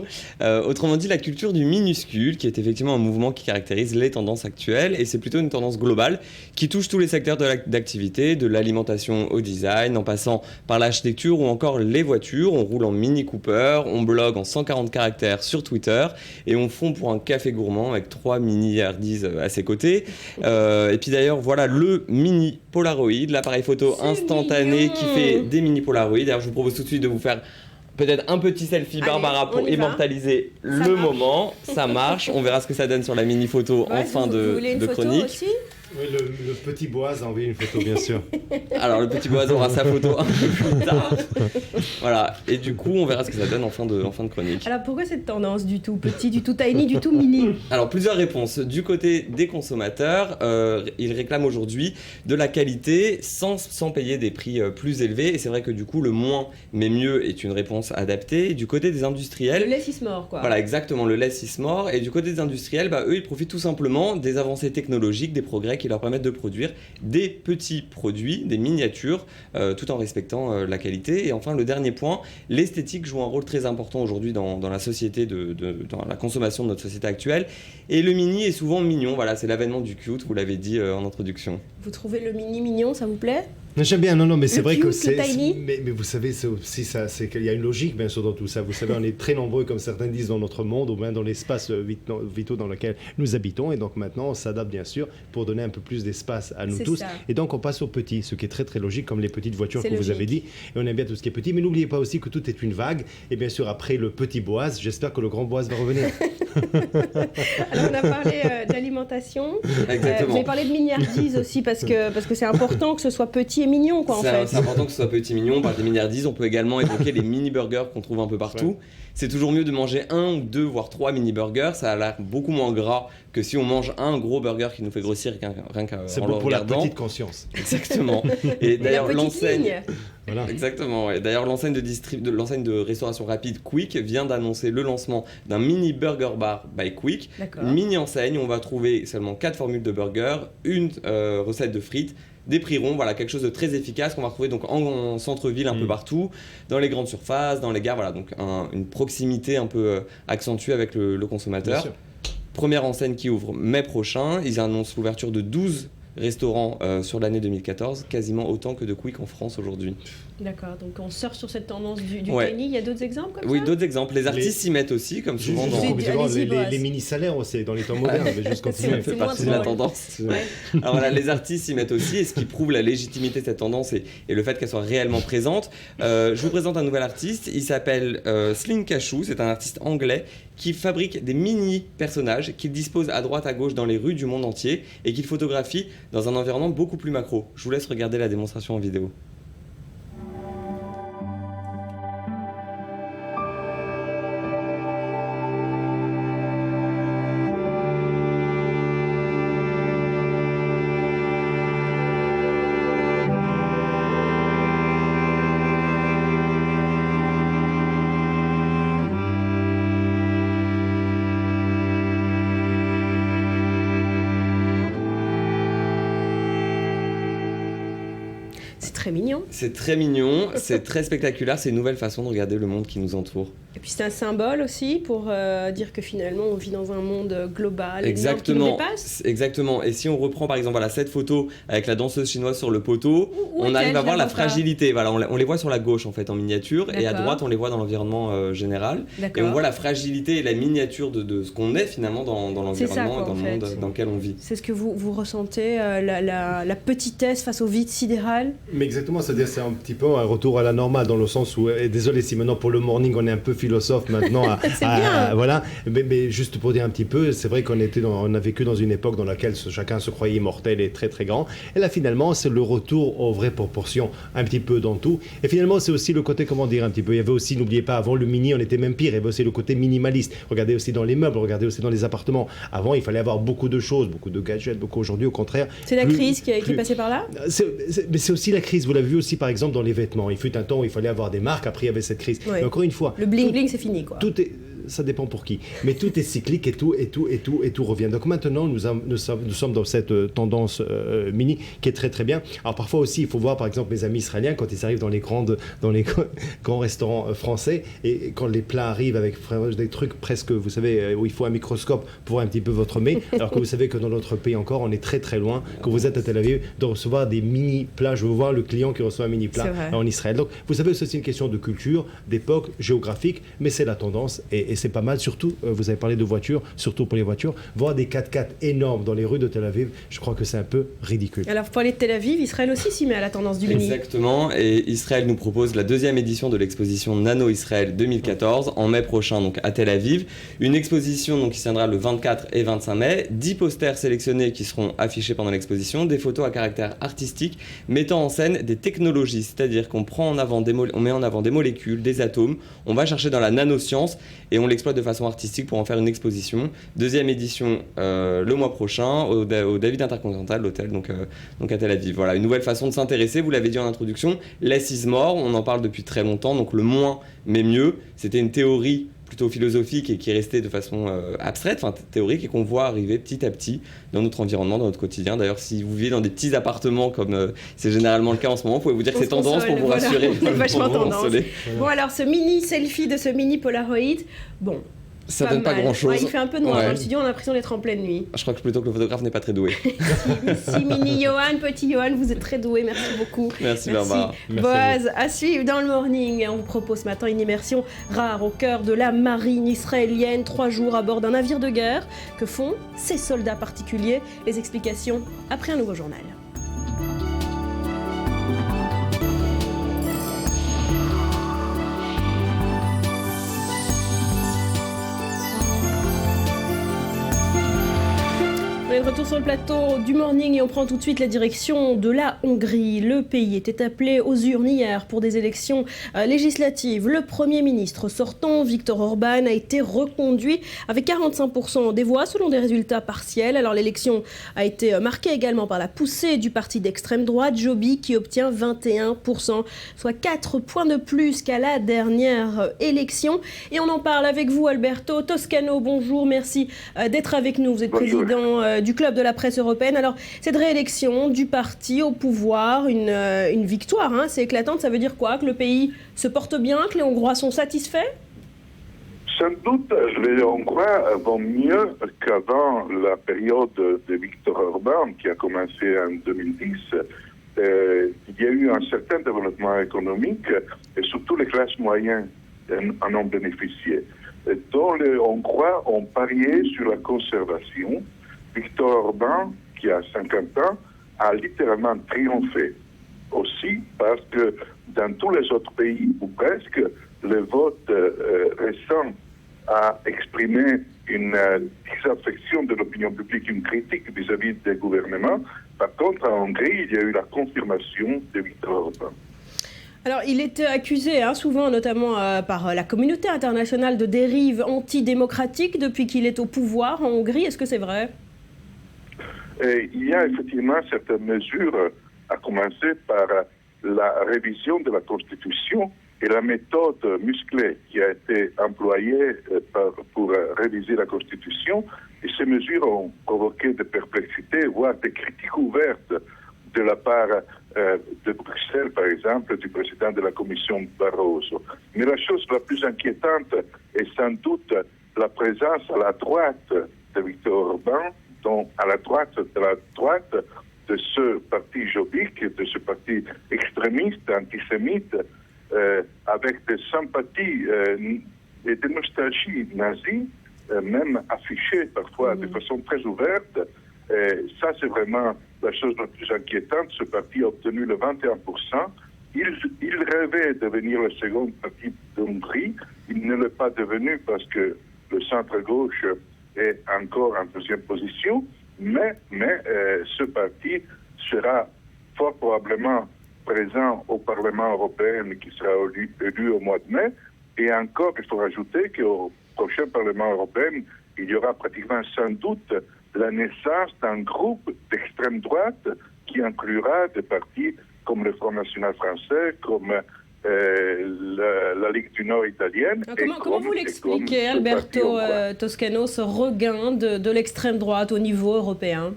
Autrement dit, la culture du minuscule, qui est effectivement un mouvement qui caractérise les tendances actuelles, et c'est plutôt une tendance globale qui touche tous les secteurs d'activité, de l'alimentation au design, en passant par l'architecture ou encore les voitures. On roule en Mini Cooper, on blogue en 140 caractères sur Twitter, et on fond pour un café gourmand avec 3 mini Hardee's à ses côtés. Et puis d'ailleurs, voilà le mini Polaroid, l'appareil photo instantané qui fait des mini Polaroid. D'ailleurs, je vous propose tout de suite de vous faire peut-être un petit selfie, Barbara, pour immortaliser le moment. Ça marche. On verra ce que ça donne sur la mini photo en fin de chronique. Aussi oui, le petit Boaz a envoyé une photo, bien sûr. Alors, le petit Boaz aura sa photo un peu plus tard. Voilà. Et du coup, on verra ce que ça donne en fin de chronique. Alors, pourquoi cette tendance du tout petit, du tout tiny, du tout mini ? Alors, plusieurs réponses. Du côté des consommateurs, ils réclament aujourd'hui de la qualité sans payer des prix plus élevés. Et c'est vrai que du coup, le moins mais mieux est une réponse adaptée. Du côté des industriels... Le less is more, quoi. Voilà, exactement, le less is more. Et du côté des industriels, eux, ils profitent tout simplement des avancées technologiques, des progrès qui leur permettent de produire des petits produits, des miniatures, tout en respectant la qualité. Et enfin, le dernier point, l'esthétique joue un rôle très important aujourd'hui dans la société, dans la consommation de notre société actuelle. Et le mini est souvent mignon, voilà, c'est l'avènement du cute, vous l'avez dit en introduction. Vous trouvez le mini mignon, ça vous plaît ? J'aime bien, non, mais c'est vrai que c'est... Mais vous savez, c'est aussi ça, c'est qu'il y a une logique, bien sûr, dans tout ça. Vous savez, on est très nombreux, comme certains disent, dans notre monde, ou bien dans l'espace vitaux dans lequel nous habitons. Et donc maintenant, on s'adapte, bien sûr, pour donner un peu plus d'espace à nous tous. Ça. Et donc, on passe au petit, ce qui est très, très logique, comme les petites voitures que vous avez dit. Et on aime bien tout ce qui est petit. Mais n'oubliez pas aussi que tout est une vague. Et bien sûr, après le petit Boaz, j'espère que le grand Boaz va revenir. Alors, on a parlé d'alimentation. Exactement. Vous avez parlé de mini Hardee's aussi, parce que c'est important que ce soit petit et mignon, quoi, en fait. C'est important que ce soit petit et mignon. On parle des mini Hardee's, on peut également évoquer les mini burgers qu'on trouve un peu partout. Ouais. C'est toujours mieux de manger 1 ou 2, voire 3 mini burgers. Ça a l'air beaucoup moins gras que si on mange un gros burger qui nous fait grossir rien qu'en c'est le bon pour regardant. La petite conscience. Exactement. Et d'ailleurs, l'enseigne... Voilà. Exactement. Et d'ailleurs, l'enseigne de restauration rapide Quick vient d'annoncer le lancement d'un mini burger bar by Quick. D'accord. Une mini enseigne où on va trouver seulement 4 formules de burger, une recette de frites, des prix ronds, voilà, quelque chose de très efficace qu'on va retrouver donc en centre-ville un peu partout, dans les grandes surfaces, dans les gares, voilà, donc une proximité un peu accentuée avec le consommateur. Première enseigne qui ouvre mai prochain, ils annoncent l'ouverture de 12 restaurants sur l'année 2014, quasiment autant que de Quick en France aujourd'hui. D'accord, donc on surfe sur cette tendance du tiny. Il y a d'autres exemples comme ça ? Oui, d'autres exemples. Les artistes s'y mettent aussi, comme souvent les mini-salaires, c'est dans les temps modernes, mais juste continuer. Ça fait partie de la tendance. Ouais. Alors voilà, les artistes s'y mettent aussi, et ce qui prouve la légitimité de cette tendance et le fait qu'elle soit réellement présente. Je vous présente un nouvel artiste, il s'appelle Sling Cachou, c'est un artiste anglais qui fabrique des mini-personnages qu'il dispose à droite à gauche dans les rues du monde entier et qu'il photographie dans un environnement beaucoup plus macro. Je vous laisse regarder la démonstration en vidéo. C'est très mignon. C'est très mignon, c'est très spectaculaire, c'est une nouvelle façon de regarder le monde qui nous entoure. Et puis c'est un symbole aussi pour dire que finalement on vit dans un monde global, exactement, qui nous dépasse. Exactement. Et si on reprend par exemple cette photo avec la danseuse chinoise sur le poteau, on arrive à voir la fragilité. Voilà, on les voit sur la gauche en fait en miniature. D'accord. Et à droite on les voit dans l'environnement général. D'accord. Et on voit la fragilité et la miniature de ce qu'on est finalement dans l'environnement et dans le monde dans lequel on vit. C'est ce que vous ressentez, la petitesse face au vide sidéral. Mais exactement, c'est-à-dire c'est un petit peu un retour à la normale dans le sens où, et désolé si maintenant pour le morning on est un peu philosophe maintenant, voilà, mais juste pour dire un petit peu, c'est vrai on a vécu dans une époque dans laquelle chacun se croyait immortel et très très grand, et là finalement c'est le retour aux vraies proportions, un petit peu dans tout, et finalement c'est aussi le côté, comment dire, un petit peu, il y avait aussi, n'oubliez pas, avant le mini on était même pire, il y avait aussi le côté minimaliste, regardez aussi dans les meubles, regardez aussi dans les appartements, avant il fallait avoir beaucoup de choses, beaucoup de gadgets, aujourd'hui au contraire. C'est la crise qui est passée par là. Mais c'est aussi la crise, vous l'avez vu aussi par exemple dans les vêtements, il fut un temps où il fallait avoir des marques, après il y avait cette crise, mais encore une fois, le bling bling c'est fini quoi. Ça dépend pour qui, mais tout est cyclique et tout revient. Donc maintenant nous sommes dans cette tendance mini qui est très très bien. Alors parfois aussi il faut voir par exemple mes amis israéliens quand ils arrivent dans les grands restaurants français, et quand les plats arrivent avec des trucs presque, vous savez, où il faut un microscope pour voir un petit peu votre mets, alors que vous savez que dans notre pays encore on est très très loin, quand vous êtes à Tel Aviv, de recevoir des mini plats. Je veux voir le client qui reçoit un mini plat en Israël. Donc vous savez, c'est une question de culture, d'époque, géographique, mais c'est la tendance, et c'est pas mal. Surtout, vous avez parlé de voitures, surtout pour les voitures, voir des 4x4 énormes dans les rues de Tel Aviv, je crois que c'est un peu ridicule. Alors pour parler de Tel Aviv, Israël aussi s'y met à la tendance du mini. Exactement, et Israël nous propose la deuxième édition de l'exposition Nano Israël 2014 en mai prochain, donc à Tel Aviv. Une exposition donc, qui se tiendra le 24 et 25 mai, 10 posters sélectionnés qui seront affichés pendant l'exposition, des photos à caractère artistique mettant en scène des technologies, c'est-à-dire qu'on met en avant des molécules, des atomes, on va chercher dans la nanoscience et on l'exploite de façon artistique pour en faire une exposition. Deuxième édition le mois prochain au David Intercontinental, l'hôtel donc à Tel Aviv. Voilà, une nouvelle façon de s'intéresser, vous l'avez dit en introduction, less is more, on en parle depuis très longtemps, donc le moins mais mieux, c'était une théorie plutôt philosophique et qui est restée de façon abstraite, enfin théorique, et qu'on voit arriver petit à petit dans notre environnement, dans notre quotidien. D'ailleurs, si vous vivez dans des petits appartements comme c'est généralement le cas en ce moment, vous pouvez vous dire que c'est tendance pour vous rassurer. C'est vachement tendance. Bon alors, ce mini selfie de ce mini Polaroid, bon... Ça donne pas grand chose. Il fait un peu noir dans le studio, on a l'impression d'être en pleine nuit. Je crois que plutôt que le photographe n'est pas très doué. Merci mini Johan, petit Johan, vous êtes très doué, merci beaucoup. Merci Barbara. Boaz, à suivre dans le morning. On vous propose ce matin une immersion rare au cœur de la marine israélienne, 3 jours à bord d'un navire de guerre. Que font ces soldats particuliers? Les explications après un nouveau journal. De retour sur le plateau du morning et on prend tout de suite la direction de la Hongrie. Le pays était appelé aux urnes hier pour des élections législatives. Le Premier ministre sortant, Viktor Orban, a été reconduit avec 45% des voix selon des résultats partiels. Alors l'élection a été marquée également par la poussée du parti d'extrême droite, Jobbik, qui obtient 21%, soit 4 points de plus qu'à la dernière élection. Et on en parle avec vous, Alberto Toscano. Bonjour, merci d'être avec nous. Vous êtes président du club de la presse européenne. Alors, cette réélection du parti au pouvoir, une victoire, hein, c'est éclatante. Ça veut dire quoi? Que le pays se porte bien, que les Hongrois sont satisfaits? Sans doute, les Hongrois vont mieux qu'avant la période de Viktor Orban, qui a commencé en 2010. Il y a eu un certain développement économique et surtout les classes moyennes en ont bénéficié. Donc, les Hongrois ont parié sur la conservation. Viktor Orban, qui a 50 ans, a littéralement triomphé. Aussi parce que dans tous les autres pays, ou presque, le vote récent a exprimé une désaffection de l'opinion publique, une critique vis-à-vis des gouvernements. Par contre, en Hongrie, il y a eu la confirmation de Viktor Orban. Alors, il était accusé, souvent, notamment par la communauté internationale, de dérive antidémocratique depuis qu'il est au pouvoir en Hongrie. Est-ce que c'est vrai? Il y a effectivement certaines mesures, à commencer par la révision de la Constitution et la méthode musclée qui a été employée pour réviser la Constitution. Et ces mesures ont provoqué des perplexités, voire des critiques ouvertes de la part de Bruxelles, par exemple, du président de la Commission Barroso. Mais la chose la plus inquiétante est sans doute la présence à la droite de Viktor Orban, donc à la droite de ce parti Jobbik, de ce parti extrémiste, antisémite, avec des sympathies et des nostalgies nazies, même affichées parfois de façon très ouverte. Ça, c'est vraiment la chose la plus inquiétante. Ce parti a obtenu le 21%. Il rêvait de devenir le second parti d'Hongrie. Il ne l'est pas devenu parce que le centre-gauche est encore en deuxième position. Mais ce parti sera fort probablement présent au Parlement européen qui sera élu au mois de mai. Et encore, il faut rajouter qu'au prochain Parlement européen, il y aura pratiquement sans doute la naissance d'un groupe d'extrême droite qui inclura des partis comme le Front National français, comme la Ligue du Nord italienne. Comment vous l'expliquez, Alberto Toscano, ce regain de l'extrême droite au niveau européen?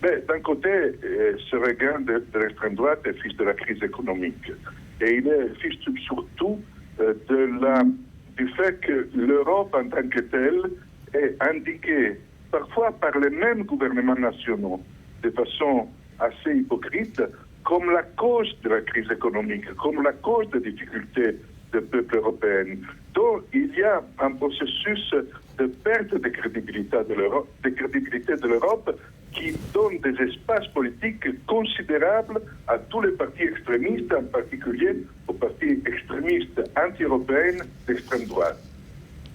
D'un côté, ce regain de l'extrême droite est fils de la crise économique. Et il est fils surtout du fait que l'Europe en tant que telle est indiquée parfois par les mêmes gouvernements nationaux de façon assez hypocrite comme la cause de la crise économique, comme la cause des difficultés du peuple européen. Donc il y a un processus de perte de crédibilité de l'Europe qui donne des espaces politiques considérables à tous les partis extrémistes, en particulier aux partis extrémistes anti-européens d'extrême droite.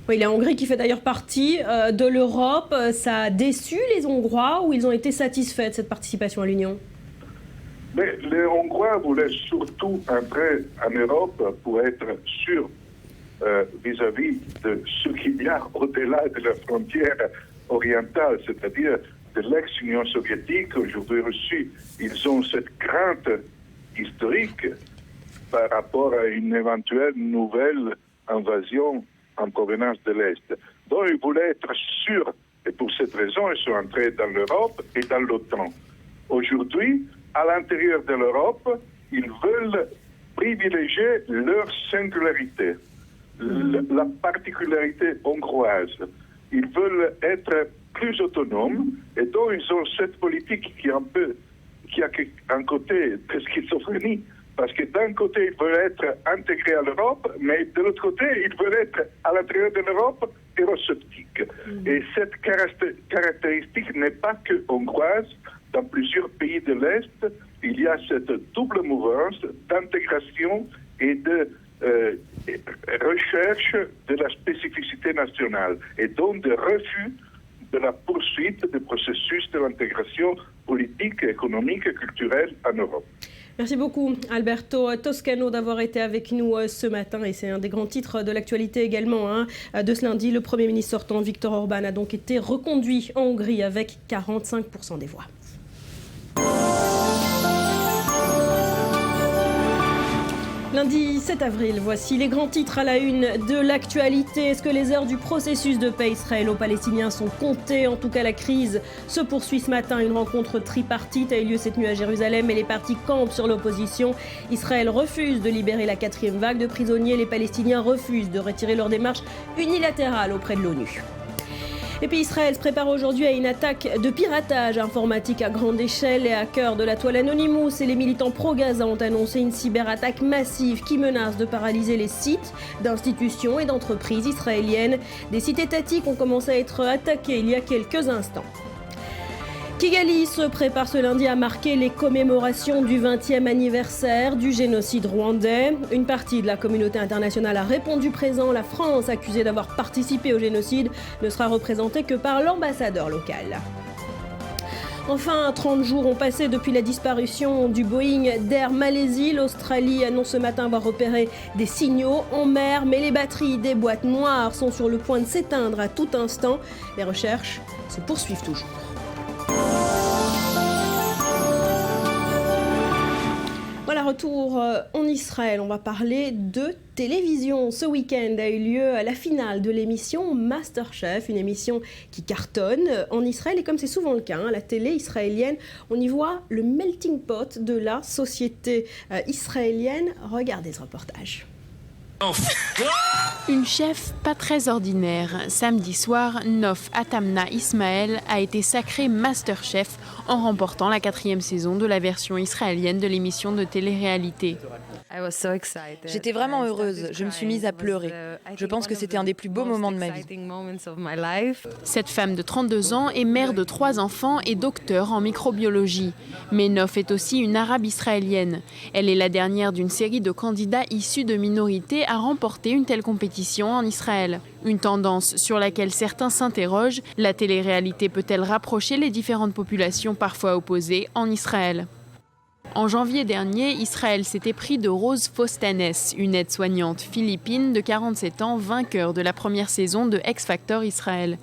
Oui, la Hongrie qui fait d'ailleurs partie de l'Europe, ça a déçu les Hongrois ou ils ont été satisfaits de cette participation à l'Union? Mais les Hongrois voulaient surtout entrer en Europe pour être sûrs vis-à-vis de ce qu'il y a au-delà de la frontière orientale, c'est-à-dire de l'ex-Union soviétique. Aujourd'hui Russie, ils ont cette crainte historique par rapport à une éventuelle nouvelle invasion en provenance de l'Est. Donc ils voulaient être sûrs, et pour cette raison, ils sont entrés dans l'Europe et dans l'OTAN. Aujourd'hui, à l'intérieur de l'Europe, ils veulent privilégier leur singularité, la particularité hongroise. Ils veulent être plus autonomes, et donc ils ont cette politique qui a un côté de schizophrénie, parce que d'un côté, ils veulent être intégrés à l'Europe, mais de l'autre côté, ils veulent être à l'intérieur de l'Europe eurosceptiques. Et cette caractéristique n'est pas que hongroise. Dans plusieurs pays de l'Est, il y a cette double mouvance d'intégration et de recherche de la spécificité nationale, et donc de refus de la poursuite des processus de l'intégration politique, économique et culturelle en Europe. Merci beaucoup Alberto Toscano d'avoir été avec nous ce matin, et c'est un des grands titres de l'actualité également de ce lundi. Le Premier ministre sortant Viktor Orban a donc été reconduit en Hongrie avec 45% des voix. Lundi 7 avril, voici les grands titres à la une de l'actualité. Est-ce que les heures du processus de paix israélo-palestinien sont comptées? En tout cas, la crise se poursuit ce matin. Une rencontre tripartite a eu lieu cette nuit à Jérusalem et les partis campent sur l'opposition. Israël refuse de libérer la 4e vague de prisonniers. Les Palestiniens refusent de retirer leur démarche unilatérale auprès de l'ONU. Et puis Israël se prépare aujourd'hui à une attaque de piratage informatique à grande échelle. Les hackers de la toile Anonymous et les militants pro-Gaza ont annoncé une cyberattaque massive qui menace de paralyser les sites d'institutions et d'entreprises israéliennes. Des sites étatiques ont commencé à être attaqués il y a quelques instants. Kigali se prépare ce lundi à marquer les commémorations du 20e anniversaire du génocide rwandais. Une partie de la communauté internationale a répondu présent. La France, accusée d'avoir participé au génocide, ne sera représentée que par l'ambassadeur local. Enfin, 30 jours ont passé depuis la disparition du Boeing d'Air Malaisie. L'Australie annonce ce matin avoir repéré des signaux en mer, mais les batteries des boîtes noires sont sur le point de s'éteindre à tout instant. Les recherches se poursuivent toujours. Voilà, Retour en Israël, on va parler de télévision. Ce week-end a eu lieu la finale de l'émission MasterChef, une émission qui cartonne en Israël. Et comme c'est souvent le cas, la télé israélienne, on y voit le melting pot de la société israélienne. Regardez ce reportage. Une chef pas très ordinaire. Samedi soir, Nof Atamna Ismaël a été sacrée Masterchef en remportant la 4e saison de la version israélienne de l'émission de télé-réalité. J'étais vraiment heureuse, je me suis mise à pleurer. Je pense que c'était un des plus beaux moments de ma vie. Cette femme de 32 ans est mère de 3 enfants et docteur en microbiologie. Mais Nof est aussi une arabe israélienne. Elle est la dernière d'une série de candidats issus de minorités à remporter une telle compétition en Israël. Une tendance sur laquelle certains s'interrogent, la télé-réalité peut-elle rapprocher les différentes populations parfois opposées en Israël ? En janvier dernier, Israël s'était pris de Rose Fostanes, une aide-soignante philippine de 47 ans, vainqueur de la première saison de X Factor Israël.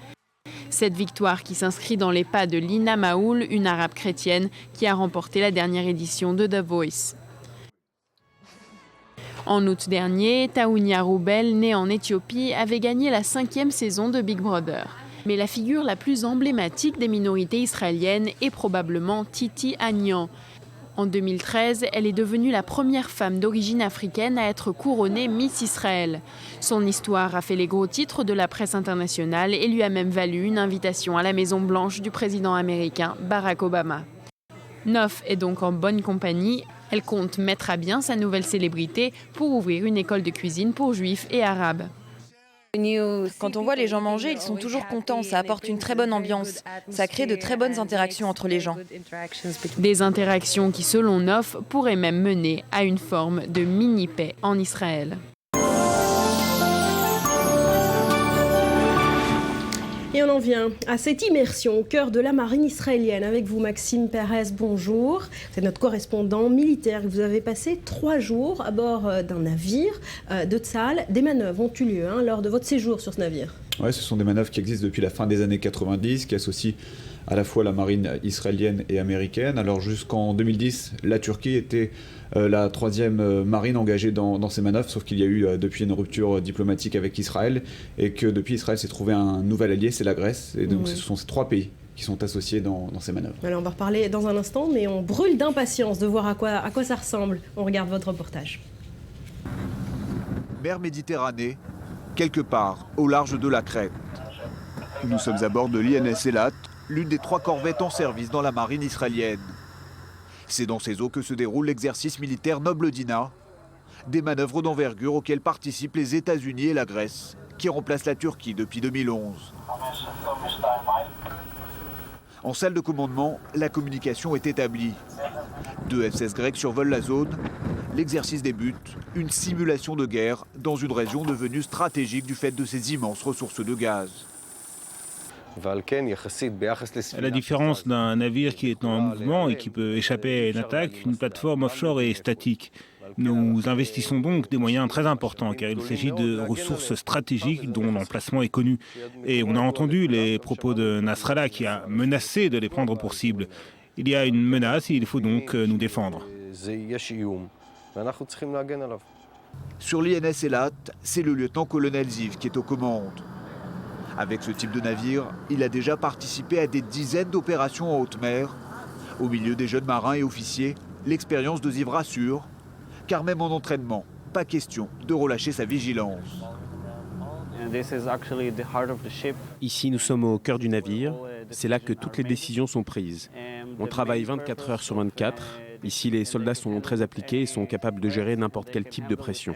Cette victoire qui s'inscrit dans les pas de Lina Maoul, une arabe chrétienne, qui a remporté la dernière édition de The Voice. En août dernier, Taounia Roubel, née en Éthiopie, avait gagné la 5e saison de Big Brother. Mais la figure la plus emblématique des minorités israéliennes est probablement Titi Agnan. En 2013, elle est devenue la première femme d'origine africaine à être couronnée Miss Israël. Son histoire a fait les gros titres de la presse internationale et lui a même valu une invitation à la Maison-Blanche du président américain Barack Obama. Nof est donc en bonne compagnie. Elle compte mettre à bien sa nouvelle célébrité pour ouvrir une école de cuisine pour juifs et arabes. Quand on voit les gens manger, ils sont toujours contents, ça apporte une très bonne ambiance. Ça crée de très bonnes interactions entre les gens. Des interactions qui, selon Nof, pourraient même mener à une forme de mini-paix en Israël. Et on en vient à cette immersion au cœur de la marine israélienne. Avec vous, Maxime Pérez, bonjour. C'est notre correspondant militaire. Vous avez passé 3 jours à bord d'un navire de Tzahal. Des manœuvres ont eu lieu lors de votre séjour sur ce navire. Oui, ce sont des manœuvres qui existent depuis la fin des années 90, qui associent à la fois la marine israélienne et américaine. Alors jusqu'en 2010, la Turquie était la 3e marine engagée dans ces manœuvres, sauf qu'il y a eu depuis une rupture diplomatique avec Israël, et que depuis Israël s'est trouvé un nouvel allié, c'est la Grèce. Et donc ce sont ces 3 pays qui sont associés dans ces manœuvres. Alors on va reparler dans un instant, mais on brûle d'impatience de voir à quoi ça ressemble. On regarde votre reportage. Mer Méditerranée, quelque part au large de la Crète. Nous sommes à bord de l'INS Eilat, l'une des 3 corvettes en service dans la marine israélienne. C'est dans ces eaux que se déroule l'exercice militaire Noble Dina, des manœuvres d'envergure auxquelles participent les États-Unis et la Grèce, qui remplacent la Turquie depuis 2011. En salle de commandement, la communication est établie. 2 F-16 grecs survolent la zone. L'exercice débute, une simulation de guerre dans une région devenue stratégique du fait de ses immenses ressources de gaz. À la différence d'un navire qui est en mouvement et qui peut échapper à une attaque, une plateforme offshore est statique. Nous investissons donc des moyens très importants car il s'agit de ressources stratégiques dont l'emplacement est connu. Et on a entendu les propos de Nasrallah qui a menacé de les prendre pour cible. Il y a une menace et il faut donc nous défendre. Sur l'INS Eilat, c'est le lieutenant-colonel Ziv qui est aux commandes. Avec ce type de navire, il a déjà participé à des dizaines d'opérations en haute mer. Au milieu des jeunes marins et officiers, l'expérience de Ziv rassure, car même en entraînement, pas question de relâcher sa vigilance. Ici, nous sommes au cœur du navire. C'est là que toutes les décisions sont prises. On travaille 24 heures sur 24. Ici, les soldats sont très appliqués et sont capables de gérer n'importe quel type de pression.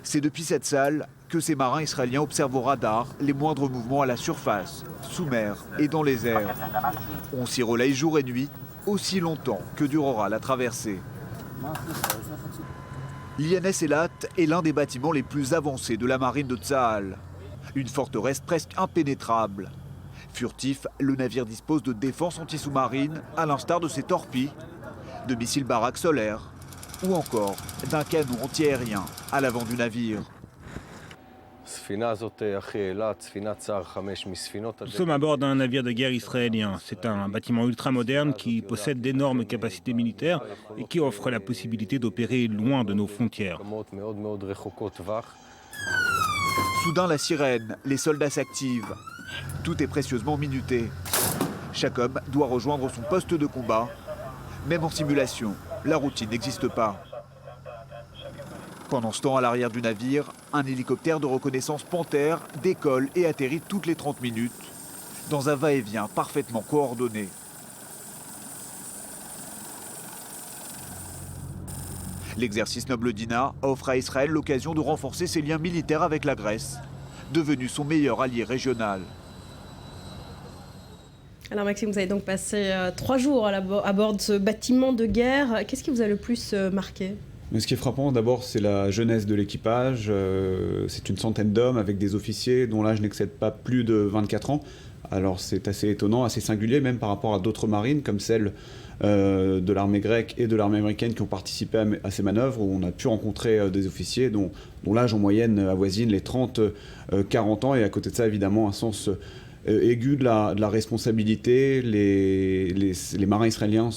C'est depuis cette salle que ces marins israéliens observent au radar les moindres mouvements à la surface, sous mer et dans les airs. On s'y relaye jour et nuit, aussi longtemps que durera la traversée. L'INS Eilat est l'un des bâtiments les plus avancés de la marine de Tzahal. Une forteresse presque impénétrable. Furtif, le navire dispose de défenses anti-sous-marines, à l'instar de ses torpilles, de missiles baraques solaires ou encore d'un canon antiaérien à l'avant du navire. Nous sommes à bord d'un navire de guerre israélien. C'est un bâtiment ultramoderne qui possède d'énormes capacités militaires et qui offre la possibilité d'opérer loin de nos frontières. Soudain, la sirène, les soldats s'activent. Tout est précieusement minuté. Chaque homme doit rejoindre son poste de combat. Même en simulation, la routine n'existe pas. Pendant ce temps, à l'arrière du navire, un hélicoptère de reconnaissance Panther décolle et atterrit toutes les 30 minutes, dans un va-et-vient parfaitement coordonné. L'exercice Noble Dina offre à Israël l'occasion de renforcer ses liens militaires avec la Grèce, devenu son meilleur allié régional. Alors Maxime, vous avez donc passé 3 jours à bord de ce bâtiment de guerre. Qu'est-ce qui vous a le plus marqué ? Mais ce qui est frappant, d'abord, c'est la jeunesse de l'équipage. C'est une centaine d'hommes avec des officiers dont l'âge n'excède pas plus de 24 ans. Alors c'est assez étonnant, assez singulier, même par rapport à d'autres marines, comme celle de l'armée grecque et de l'armée américaine qui ont participé à ces manœuvres, où on a pu rencontrer des officiers dont l'âge en moyenne avoisine les 30-40 ans. Et à côté de ça, évidemment, un sens aigu de la responsabilité. Les marins israéliens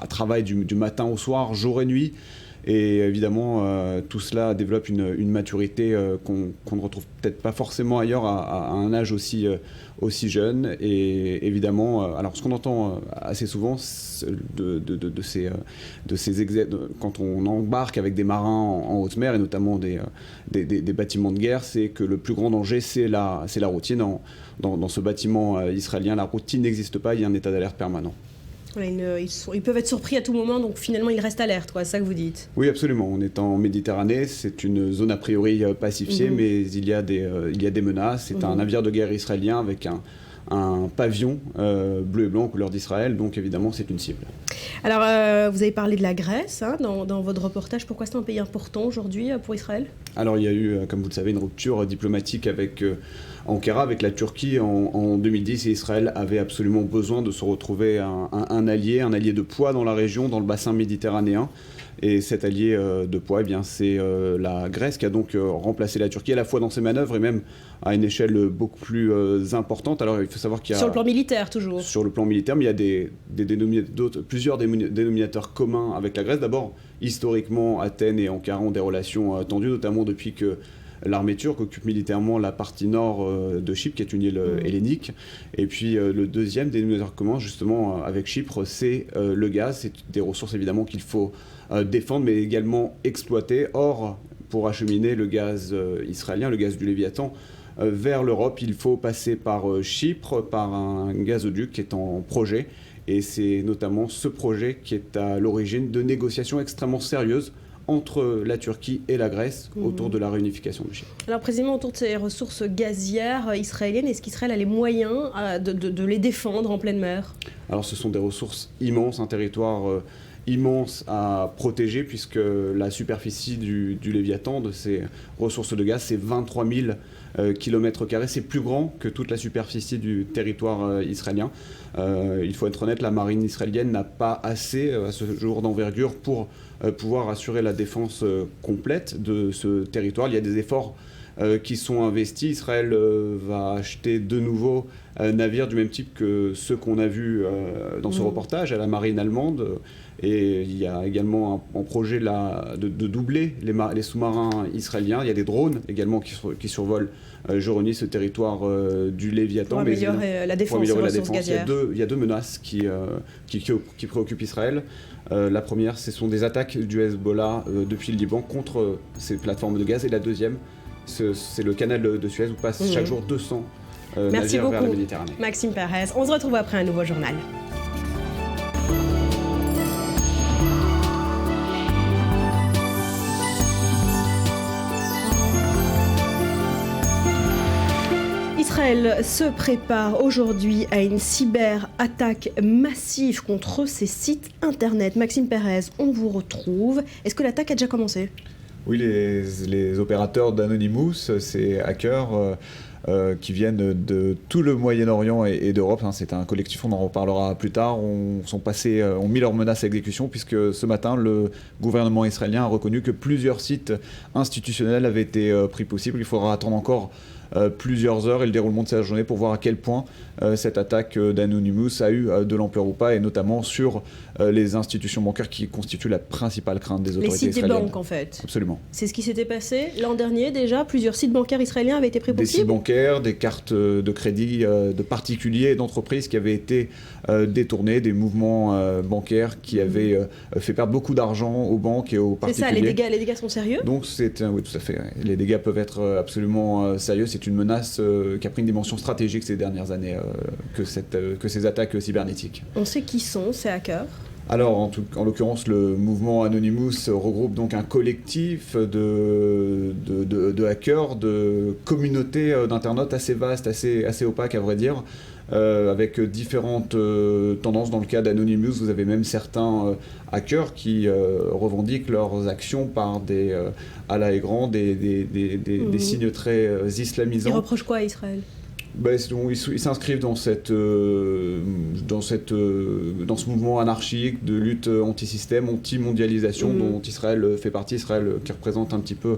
travaillent du matin au soir, jour et nuit. Et évidemment, tout cela développe une maturité qu'on ne retrouve peut-être pas forcément ailleurs à un âge aussi jeune. Et évidemment, alors ce qu'on entend assez souvent quand on embarque avec des marins en haute mer, et notamment des bâtiments de guerre, c'est que le plus grand danger, c'est la routine. Dans ce bâtiment israélien, la routine n'existe pas, il y a un état d'alerte permanent. Ils peuvent être surpris à tout moment, donc finalement ils restent alertes, c'est ça que vous dites ? Oui, absolument. On est en Méditerranée, c'est une zone a priori pacifiée, mais il y a des menaces. C'est un navire de guerre israélien avec un pavillon bleu et blanc en couleur d'Israël, donc évidemment c'est une cible. Alors vous avez parlé de la Grèce dans votre reportage. Pourquoi c'est un pays important aujourd'hui pour Israël ? Alors il y a eu, comme vous le savez, une rupture diplomatique avec Ankara, avec la Turquie en 2010, et Israël avait absolument besoin de se retrouver un allié de poids dans la région, dans le bassin méditerranéen. Et cet allié de poids, c'est la Grèce qui a donc remplacé la Turquie à la fois dans ses manœuvres et même à une échelle beaucoup plus importante. Alors il faut savoir qu'il y a... Sur le plan militaire toujours. Sur le plan militaire, mais il y a plusieurs dénominateurs communs avec la Grèce. D'abord, historiquement, Athènes et Ankara ont des relations tendues, notamment depuis que l'armée turque occupe militairement la partie nord de Chypre, qui est une île hellénique. Et puis le deuxième dénominateur commun, justement, avec Chypre, c'est le gaz. C'est des ressources, évidemment, qu'il faut défendre, mais également exploiter. Or, pour acheminer le gaz israélien, le gaz du Léviathan, vers l'Europe, il faut passer par Chypre, par un gazoduc qui est en projet. Et c'est notamment ce projet qui est à l'origine de négociations extrêmement sérieuses entre la Turquie et la Grèce autour de la réunification de Chypre. Alors précisément autour de ces ressources gazières israéliennes, est-ce qu'Israël a les moyens de les défendre en pleine mer ? Alors ce sont des ressources immenses, un territoire immense à protéger, puisque la superficie du Léviathan, de ces ressources de gaz, c'est 23 000 km². C'est plus grand que toute la superficie du territoire israélien. Il faut être honnête, la marine israélienne n'a pas assez à ce jour d'envergure pour pouvoir assurer la défense complète de ce territoire. Il y a des efforts qui sont investis. Israël va acheter de nouveaux navires du même type que ceux qu'on a vus dans ce reportage à la marine allemande. Et il y a également un projet de doubler les sous-marins israéliens. Il y a des drones également qui survolent jour et nuit ce territoire du Léviathan. Pour améliorer la défense. Il y a deux menaces qui préoccupent Israël. La première, ce sont des attaques du Hezbollah depuis le Liban contre ces plateformes de gaz. Et la deuxième, c'est le canal de Suez où passent chaque jour 200 navires vers la Méditerranée. Maxime Perez. On se retrouve après un nouveau journal. Israël se prépare aujourd'hui à une cyberattaque massive contre ses sites internet. Maxime Perez, on vous retrouve. Est-ce que l'attaque a déjà commencé ? Oui, les opérateurs d'Anonymous, ces hackers, qui viennent de tout le Moyen-Orient et d'Europe. C'est un collectif, on en reparlera plus tard, ont mis leurs menaces à exécution, puisque ce matin, le gouvernement israélien a reconnu que plusieurs sites institutionnels avaient été pris possibles. Il faudra attendre encore plusieurs heures et le déroulement de cette journée pour voir à quel point cette attaque d'Anonymous a eu de l'ampleur ou pas, et notamment sur les institutions bancaires qui constituent la principale crainte des autorités israéliennes. Les sites des banques, en fait. Absolument. C'est ce qui s'était passé l'an dernier déjà. Plusieurs sites bancaires israéliens avaient été pris pour cible. Des sites bancaires, des cartes de crédit de particuliers et d'entreprises qui avaient été détournés, des mouvements bancaires qui avaient fait perdre beaucoup d'argent aux banques et aux particuliers. C'est ça, les dégâts sont sérieux? Donc oui, tout à fait. Les dégâts peuvent être absolument sérieux. C'est une menace qui a pris une dimension stratégique ces dernières années que ces attaques cybernétiques. On sait qui sont ces hackers? Alors, en l'occurrence, le mouvement Anonymous regroupe donc un collectif de hackers, de communautés d'internautes assez vastes, assez opaques à vrai dire, avec différentes tendances. Dans le cas d'Anonymous, vous avez même certains hackers qui revendiquent leurs actions par à la Aigran, des signes très islamisants. Ils reprochent quoi à Israël? Ils s'inscrivent dans ce mouvement anarchique de lutte anti-système, anti-mondialisation dont Israël fait partie. Israël qui représente un petit peu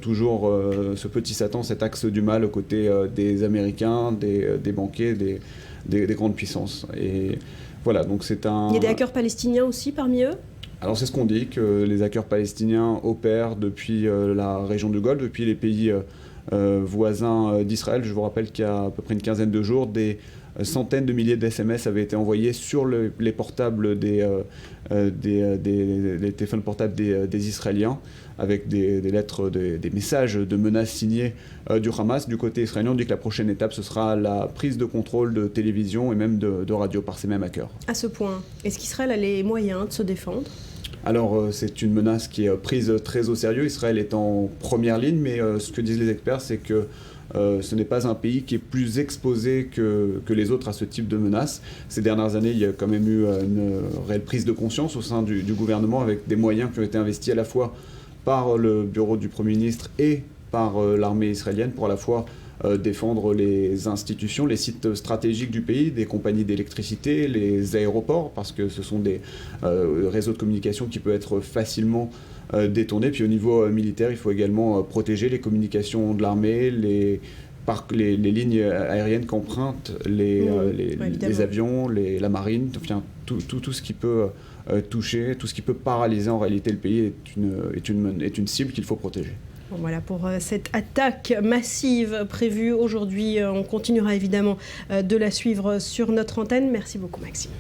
toujours ce petit Satan, cet axe du mal aux côtés des Américains, des banquiers, des grandes puissances. Et voilà, donc c'est un... Il y a des hackers palestiniens aussi parmi eux? Alors c'est ce qu'on dit, que les hackers palestiniens opèrent depuis la région du Golfe, depuis les pays voisins d'Israël. Je vous rappelle qu'il y a à peu près une quinzaine de jours, des centaines de milliers d'SMS avaient été envoyés sur les portables des téléphones portables des Israéliens, avec des lettres, des messages de menaces signés du Hamas. Du côté israélien, on dit que la prochaine étape, ce sera la prise de contrôle de télévision et même de radio par ces mêmes hackers. À ce point, est-ce qu'Israël a les moyens de se défendre ? Alors, c'est une menace qui est prise très au sérieux. Israël est en première ligne, mais ce que disent les experts, c'est que ce n'est pas un pays qui est plus exposé que les autres à ce type de menaces. Ces dernières années, il y a quand même eu une réelle prise de conscience au sein du gouvernement, avec des moyens qui ont été investis à la fois par le bureau du Premier ministre et par l'armée israélienne pour à la fois défendre les institutions, les sites stratégiques du pays, des compagnies d'électricité, les aéroports, parce que ce sont des réseaux de communication qui peuvent être facilement détournés. Puis au niveau militaire, il faut également protéger les communications de l'armée, les lignes aériennes qu'empruntent les avions, la marine, enfin, tout ce qui peut toucher, tout ce qui peut paralyser en réalité le pays est une cible qu'il faut protéger. Bon, voilà pour cette attaque massive prévue aujourd'hui. On continuera évidemment de la suivre sur notre antenne. Merci beaucoup Maxime.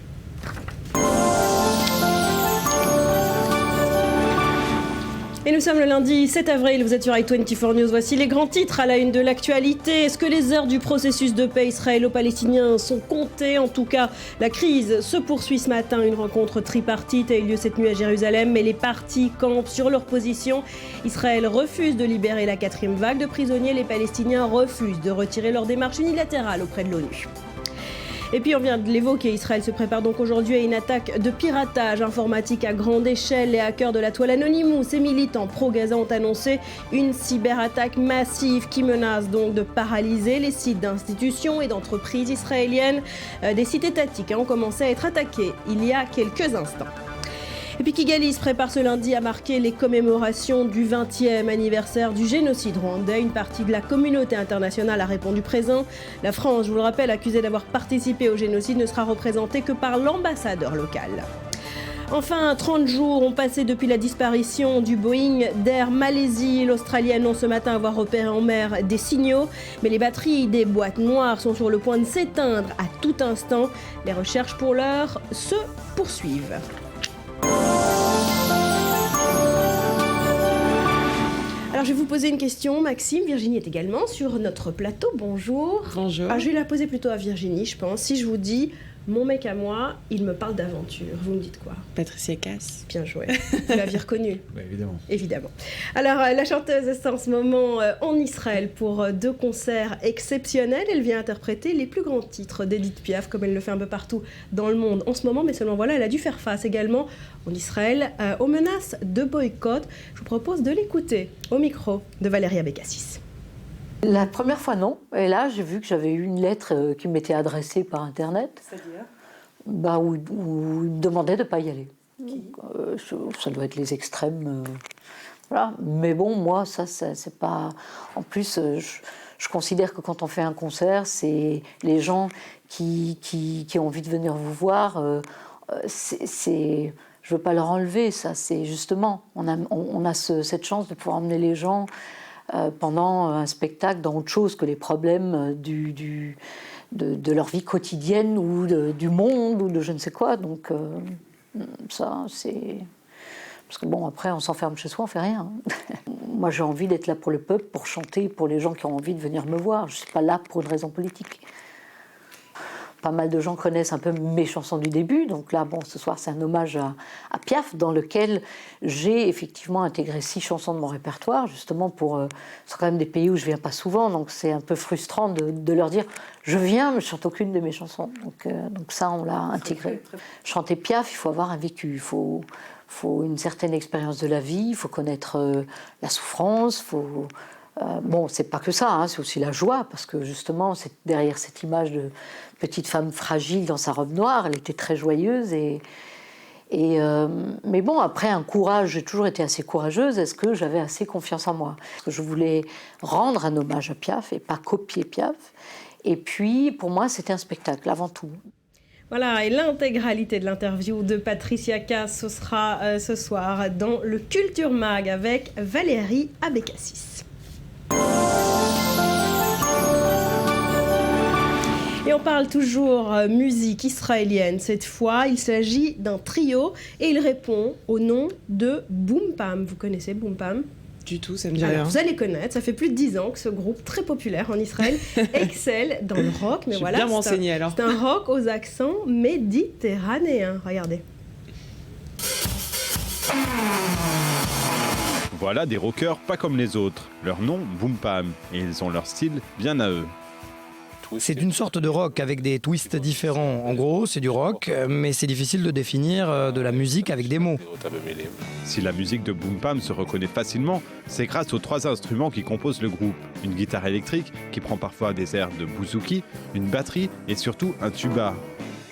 Et nous sommes le lundi 7 avril, vous êtes sur i24 News. Voici les grands titres à la une de l'actualité. Est-ce que les heures du processus de paix israélo-palestinien sont comptées? En tout cas, la crise se poursuit ce matin. Une rencontre tripartite a eu lieu cette nuit à Jérusalem, mais les partis campent sur leur position. Israël refuse de libérer la 4e vague de prisonniers. Les Palestiniens refusent de retirer leur démarche unilatérale auprès de l'ONU. Et puis on vient de l'évoquer, Israël se prépare donc aujourd'hui à une attaque de piratage informatique à grande échelle. Les hackers de la toile Anonymous et militants pro-Gaza ont annoncé une cyberattaque massive qui menace donc de paralyser les sites d'institutions et d'entreprises israéliennes. Des sites étatiques ont commencé à être attaqués il y a quelques instants. Et puis Kigali se prépare ce lundi à marquer les commémorations du 20e anniversaire du génocide rwandais. Une partie de la communauté internationale a répondu présent. La France, je vous le rappelle, accusée d'avoir participé au génocide, ne sera représentée que par l'ambassadeur local. Enfin, 30 jours ont passé depuis la disparition du Boeing d'Air Malaisie. L'Australie annonce ce matin avoir repéré en mer des signaux, mais les batteries des boîtes noires sont sur le point de s'éteindre à tout instant. Les recherches pour l'heure se poursuivent. Alors je vais vous poser une question, Maxime. Virginie est également sur notre plateau. Bonjour. Bonjour. Je vais la poser plutôt à Virginie, je pense. Si je vous dis mon mec à moi, il me parle d'aventure, vous me dites quoi? Patricia Cass. Bien joué. Vous l'aviez reconnue? Bah, évidemment. Évidemment. Alors la chanteuse est en ce moment en Israël pour 2 concerts exceptionnels. Elle vient interpréter les plus grands titres d'Edith Piaf, comme elle le fait un peu partout dans le monde en ce moment. Mais seulement voilà, elle a dû faire face également en Israël aux menaces de boycott. Je vous propose de l'écouter au micro de Valéria Bécassis. La première fois, non. Et là, j'ai vu que j'avais eu une lettre qui m'était adressée par Internet. C'est-à-dire où il me demandait de ne pas y aller. Ça doit être les extrêmes. Voilà. Mais bon, moi, ça c'est pas... En plus, je considère que quand on fait un concert, c'est les gens qui ont envie de venir vous voir. Je veux pas leur enlever ça. C'est justement, on a cette chance de pouvoir emmener les gens pendant un spectacle dans autre chose que les problèmes de leur vie quotidienne ou du monde ou de je ne sais quoi. Donc ça, c'est... Parce que bon, après, on s'enferme chez soi, on fait rien. Moi, j'ai envie d'être là pour le peuple, pour chanter, pour les gens qui ont envie de venir me voir. Je ne suis pas là pour une raison politique. Pas mal de gens connaissent un peu mes chansons du début. Donc là, bon, ce soir, c'est un hommage à Piaf, dans lequel j'ai effectivement intégré 6 chansons de mon répertoire, justement pour... c'est quand même des pays où je ne viens pas souvent, donc c'est un peu frustrant de leur dire « je viens, mais je ne chante aucune de mes chansons ». Donc ça, on l'a intégré. Chanter Piaf, il faut avoir un vécu, il faut une certaine expérience de la vie, il faut connaître la souffrance, bon, c'est pas que ça, hein, c'est aussi la joie, parce que justement, derrière cette image de petite femme fragile dans sa robe noire, elle était très joyeuse. Mais bon, après, un courage, j'ai toujours été assez courageuse, est-ce que j'avais assez confiance en moi ? Parce que je voulais rendre un hommage à Piaf et pas copier Piaf. Et puis, pour moi, c'était un spectacle, avant tout. Voilà, et l'intégralité de l'interview de Patricia Cass, ce sera ce soir dans le Culture Mag avec Valérie Abécassis. Et on parle toujours musique israélienne. Cette fois, il s'agit d'un trio et il répond au nom de Boom Pam. Vous connaissez Boom Pam ? Du tout, ça me dit rien. Vous allez connaître, ça fait plus de 10 ans que ce groupe très populaire en Israël excelle dans le rock. Mais voilà, bien renseigné alors. C'est un rock aux accents méditerranéens. Regardez. Voilà des rockers pas comme les autres. Leur nom, Boom Pam, et ils ont leur style bien à eux. C'est une sorte de rock avec des twists différents. En gros, c'est du rock, mais c'est difficile de définir de la musique avec des mots. Si la musique de Boom Pam se reconnaît facilement, c'est grâce aux 3 instruments qui composent le groupe. Une guitare électrique qui prend parfois des airs de bouzouki, une batterie et surtout un tuba.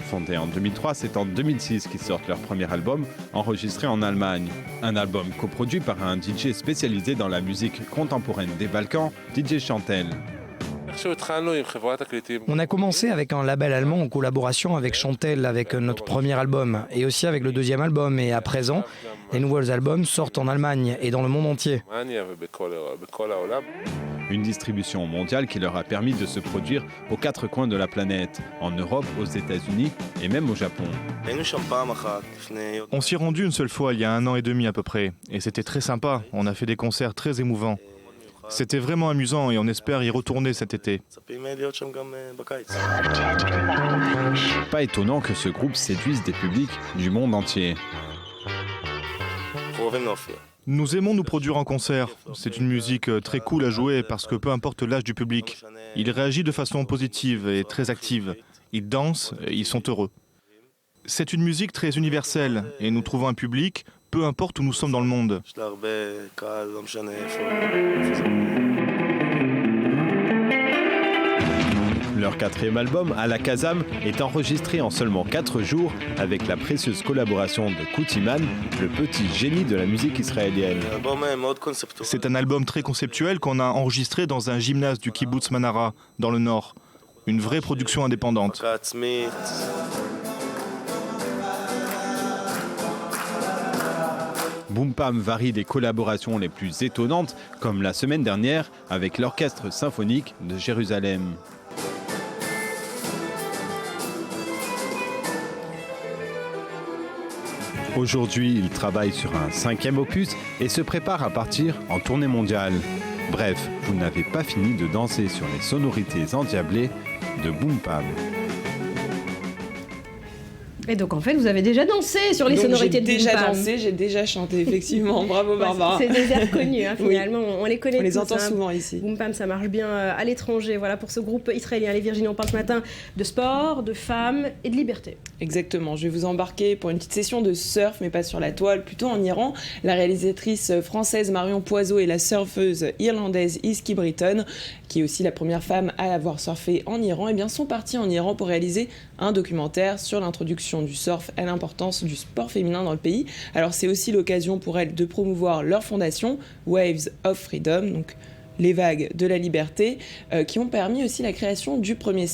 Fondé en 2003, c'est en 2006 qu'ils sortent leur premier album, enregistré en Allemagne. Un album coproduit par un DJ spécialisé dans la musique contemporaine des Balkans, DJ Chantel. On a commencé avec un label allemand en collaboration avec Chantel, avec notre premier album, et aussi avec le deuxième album. Et à présent, les nouveaux albums sortent en Allemagne et dans le monde entier. Une distribution mondiale qui leur a permis de se produire aux 4 coins de la planète, en Europe, aux États-Unis et même au Japon. On s'y est rendu une seule fois il y a 1 an et demi à peu près, et c'était très sympa. On a fait des concerts très émouvants. C'était vraiment amusant et on espère y retourner cet été. Pas étonnant que ce groupe séduise des publics du monde entier. Nous aimons nous produire en concert. C'est une musique très cool à jouer parce que peu importe l'âge du public, il réagit de façon positive et très active. Ils dansent, ils sont heureux. C'est une musique très universelle et nous trouvons un public, peu importe où nous sommes dans le monde. Leur 4e album, À la Kazam, est enregistré en seulement 4 jours avec la précieuse collaboration de Koutiman, le petit génie de la musique israélienne. C'est un album très conceptuel qu'on a enregistré dans un gymnase du kibbutz Manara, dans le Nord. Une vraie production indépendante. Boom Pam varie des collaborations les plus étonnantes, comme la semaine dernière avec l'Orchestre symphonique de Jérusalem. Aujourd'hui, il travaille sur un 5e opus et se prépare à partir en tournée mondiale. Bref, vous n'avez pas fini de danser sur les sonorités endiablées de Boom Pam. Et donc en fait, vous avez déjà dansé sur les sonorités de Boom J'ai déjà Bam. dansé, j'ai déjà chanté, effectivement. Bravo Barbara. C'est des airs connus, hein, finalement, on les connaît tous. On les entend souvent ici. Boom Bam, ça marche bien à l'étranger. Voilà pour ce groupe israélien. Les Virginie, on parle ce matin de sport, de femmes et de liberté. Exactement, je vais vous embarquer pour une petite session de surf, mais pas sur la toile, plutôt en Iran. La réalisatrice française Marion Poiseau et la surfeuse irlandaise Iski Britton, qui est aussi la première femme à avoir surfé en Iran, sont parties en Iran pour réaliser un documentaire sur l'introduction du surf et l'importance du sport féminin dans le pays. Alors c'est aussi l'occasion pour elles de promouvoir leur fondation Waves of Freedom, donc les vagues de la liberté, qui ont permis aussi la création du premier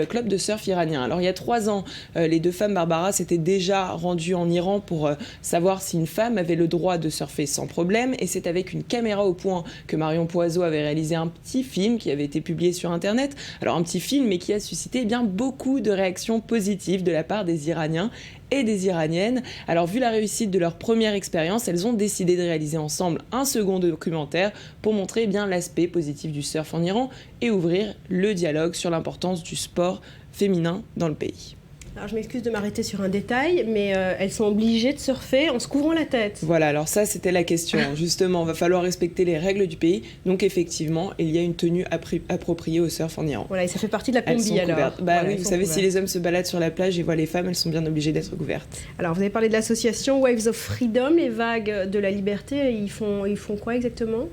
club de surf iranien. Alors il y a 3 ans, les 2 femmes Barbara s'étaient déjà rendues en Iran pour savoir si une femme avait le droit de surfer sans problème, et c'est avec une caméra au point que Marion Poiseau avait réalisé un petit film qui avait été publié sur internet. Alors un petit film, mais qui a suscité beaucoup de réactions positives de la part des Iraniens et des Iraniennes. Alors vu la réussite de leur première expérience, elles ont décidé de réaliser ensemble un second documentaire pour montrer l'aspect positif du surf en Iran et ouvrir le dialogue sur l'importance du sport féminin dans le pays. Alors je m'excuse de m'arrêter sur un détail, mais elles sont obligées de surfer en se couvrant la tête. Voilà, alors ça c'était la question. Justement, il va falloir respecter les règles du pays. Donc effectivement, il y a une tenue appropriée au surf en Iran. Voilà, et ça fait partie de la combi alors. Oui, vous savez, si les hommes se baladent sur la plage et voient les femmes, elles sont bien obligées d'être couvertes. Alors vous avez parlé de l'association Waves of Freedom, les vagues de la liberté. Ils font quoi exactement ?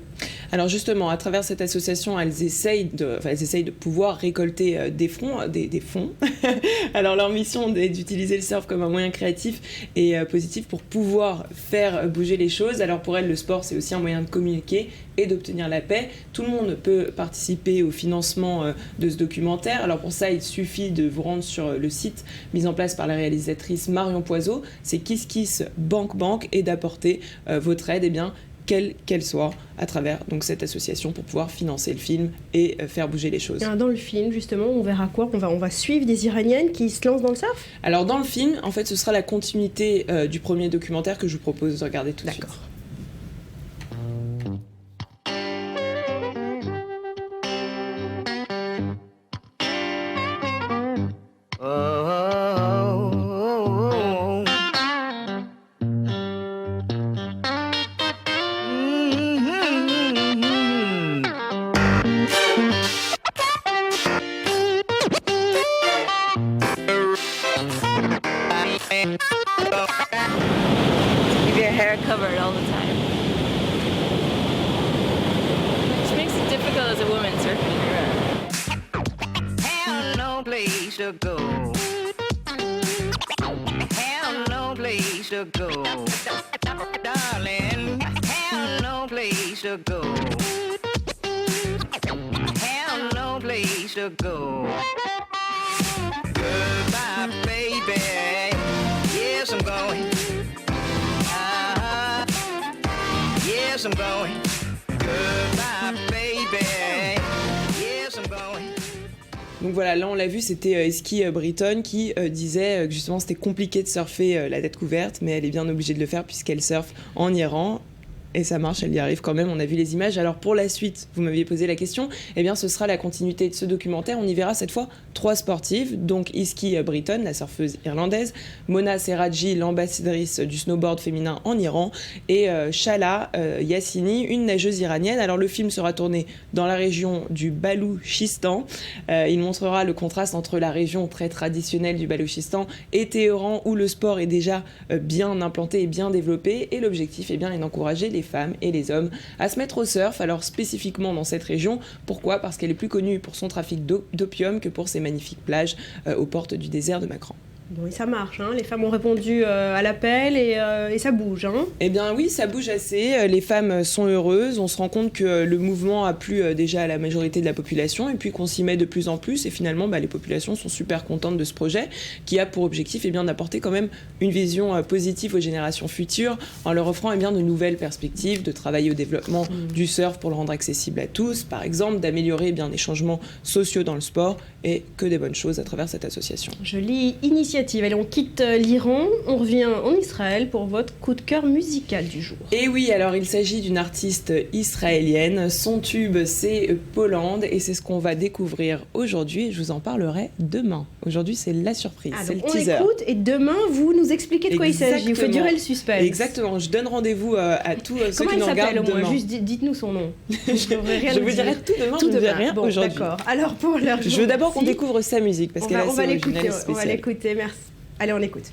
Alors justement, à travers cette association, elles essayent de pouvoir récolter des fonds. Alors leur mission est d'utiliser le surf comme un moyen créatif et positif pour pouvoir faire bouger les choses. Alors pour elles, le sport, c'est aussi un moyen de communiquer et d'obtenir la paix. Tout le monde peut participer au financement de ce documentaire. Alors pour ça, il suffit de vous rendre sur le site mis en place par la réalisatrice Marion Poiseau. C'est KissKissBankBank et d'apporter votre aide, quelle qu'elle soit, à travers cette association pour pouvoir financer le film et faire bouger les choses. Dans le film, justement, on verra quoi ? On va suivre des Iraniennes qui se lancent dans le surf ? Alors dans le film, en fait, ce sera la continuité du premier documentaire que je vous propose de regarder tout de suite. D'accord. Keep your hair covered all the time. Which makes it difficult as a woman surfing around. Have no place to go. Have no place to go. Darling, have no place to go. Have no place to go. Goodbye, baby. Yes, I'm going. Yes, I'm going. Goodbye, baby. Yes, I'm going. Donc voilà, là on l'a vu, c'était Iski Britton qui disait que justement c'était compliqué de surfer la tête couverte, mais elle est bien obligée de le faire puisqu'elle surfe en Iran. Et ça marche, elle y arrive quand même, on a vu les images. Alors pour la suite, vous m'aviez posé la question, ce sera la continuité de ce documentaire. On y verra cette fois 3 sportives, donc Iski Britton, la surfeuse irlandaise, Mona Serradji, l'ambassadrice du snowboard féminin en Iran, et Shala Yassini, une nageuse iranienne. Alors le film sera tourné dans la région du Baloutchistan. Il montrera le contraste entre la région très traditionnelle du Baloutchistan et Téhéran, où le sport est déjà bien implanté et bien développé. Et l'objectif est d'encourager les femmes et les hommes à se mettre au surf, alors spécifiquement dans cette région. Pourquoi ? Parce qu'elle est plus connue pour son trafic d'opium que pour ses magnifiques plages aux portes du désert de Makran. Bon, et ça marche, hein. Les femmes ont répondu à l'appel et ça bouge. Hein. Eh bien oui, ça bouge assez, les femmes sont heureuses, on se rend compte que le mouvement a plu déjà à la majorité de la population et puis qu'on s'y met de plus en plus et finalement les populations sont super contentes de ce projet qui a pour objectif d'apporter quand même une vision positive aux générations futures en leur offrant de nouvelles perspectives, de travailler au développement du surf pour le rendre accessible à tous, par exemple d'améliorer les changements sociaux dans le sport et que des bonnes choses à travers cette association. Je lis initiative initiative. Allez, on quitte l'Iran, on revient en Israël pour votre coup de cœur musical du jour. Et oui, alors il s'agit d'une artiste israélienne. Son tube, c'est Poland, et c'est ce qu'on va découvrir aujourd'hui. Je vous en parlerai demain. Aujourd'hui, c'est la surprise, c'est le teaser. On écoute et demain, vous nous expliquez de quoi il s'agit. Vous faites durer le suspense. Exactement. Je donne rendez-vous à tous ceux qui nous regardent demain. Comment il s'appelle? Juste dites-nous son nom. Je vous dirai tout demain, je ne dirai rien aujourd'hui. D'accord. Alors pour l'heure, je veux d'abord qu'on découvre sa musique parce qu'elle est assez originale et spéciale. On va l'écouter, merci. Allez, on écoute.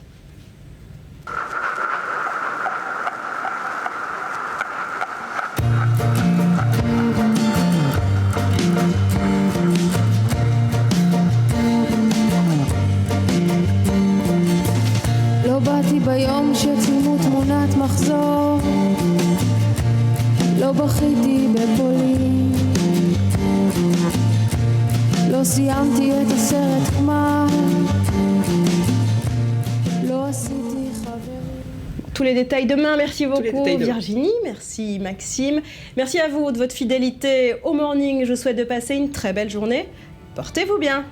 לא באתי ביום שצילמו תמונת מחזור, לא בכיתי בפולין, לא סיימתי את הסרט גמר, לא עשיתי חברים. Tous les détails demain, merci beaucoup Virginie, merci Maxime, merci à vous de votre fidélité au Morning, je vous souhaite de passer une très belle journée, portez-vous bien.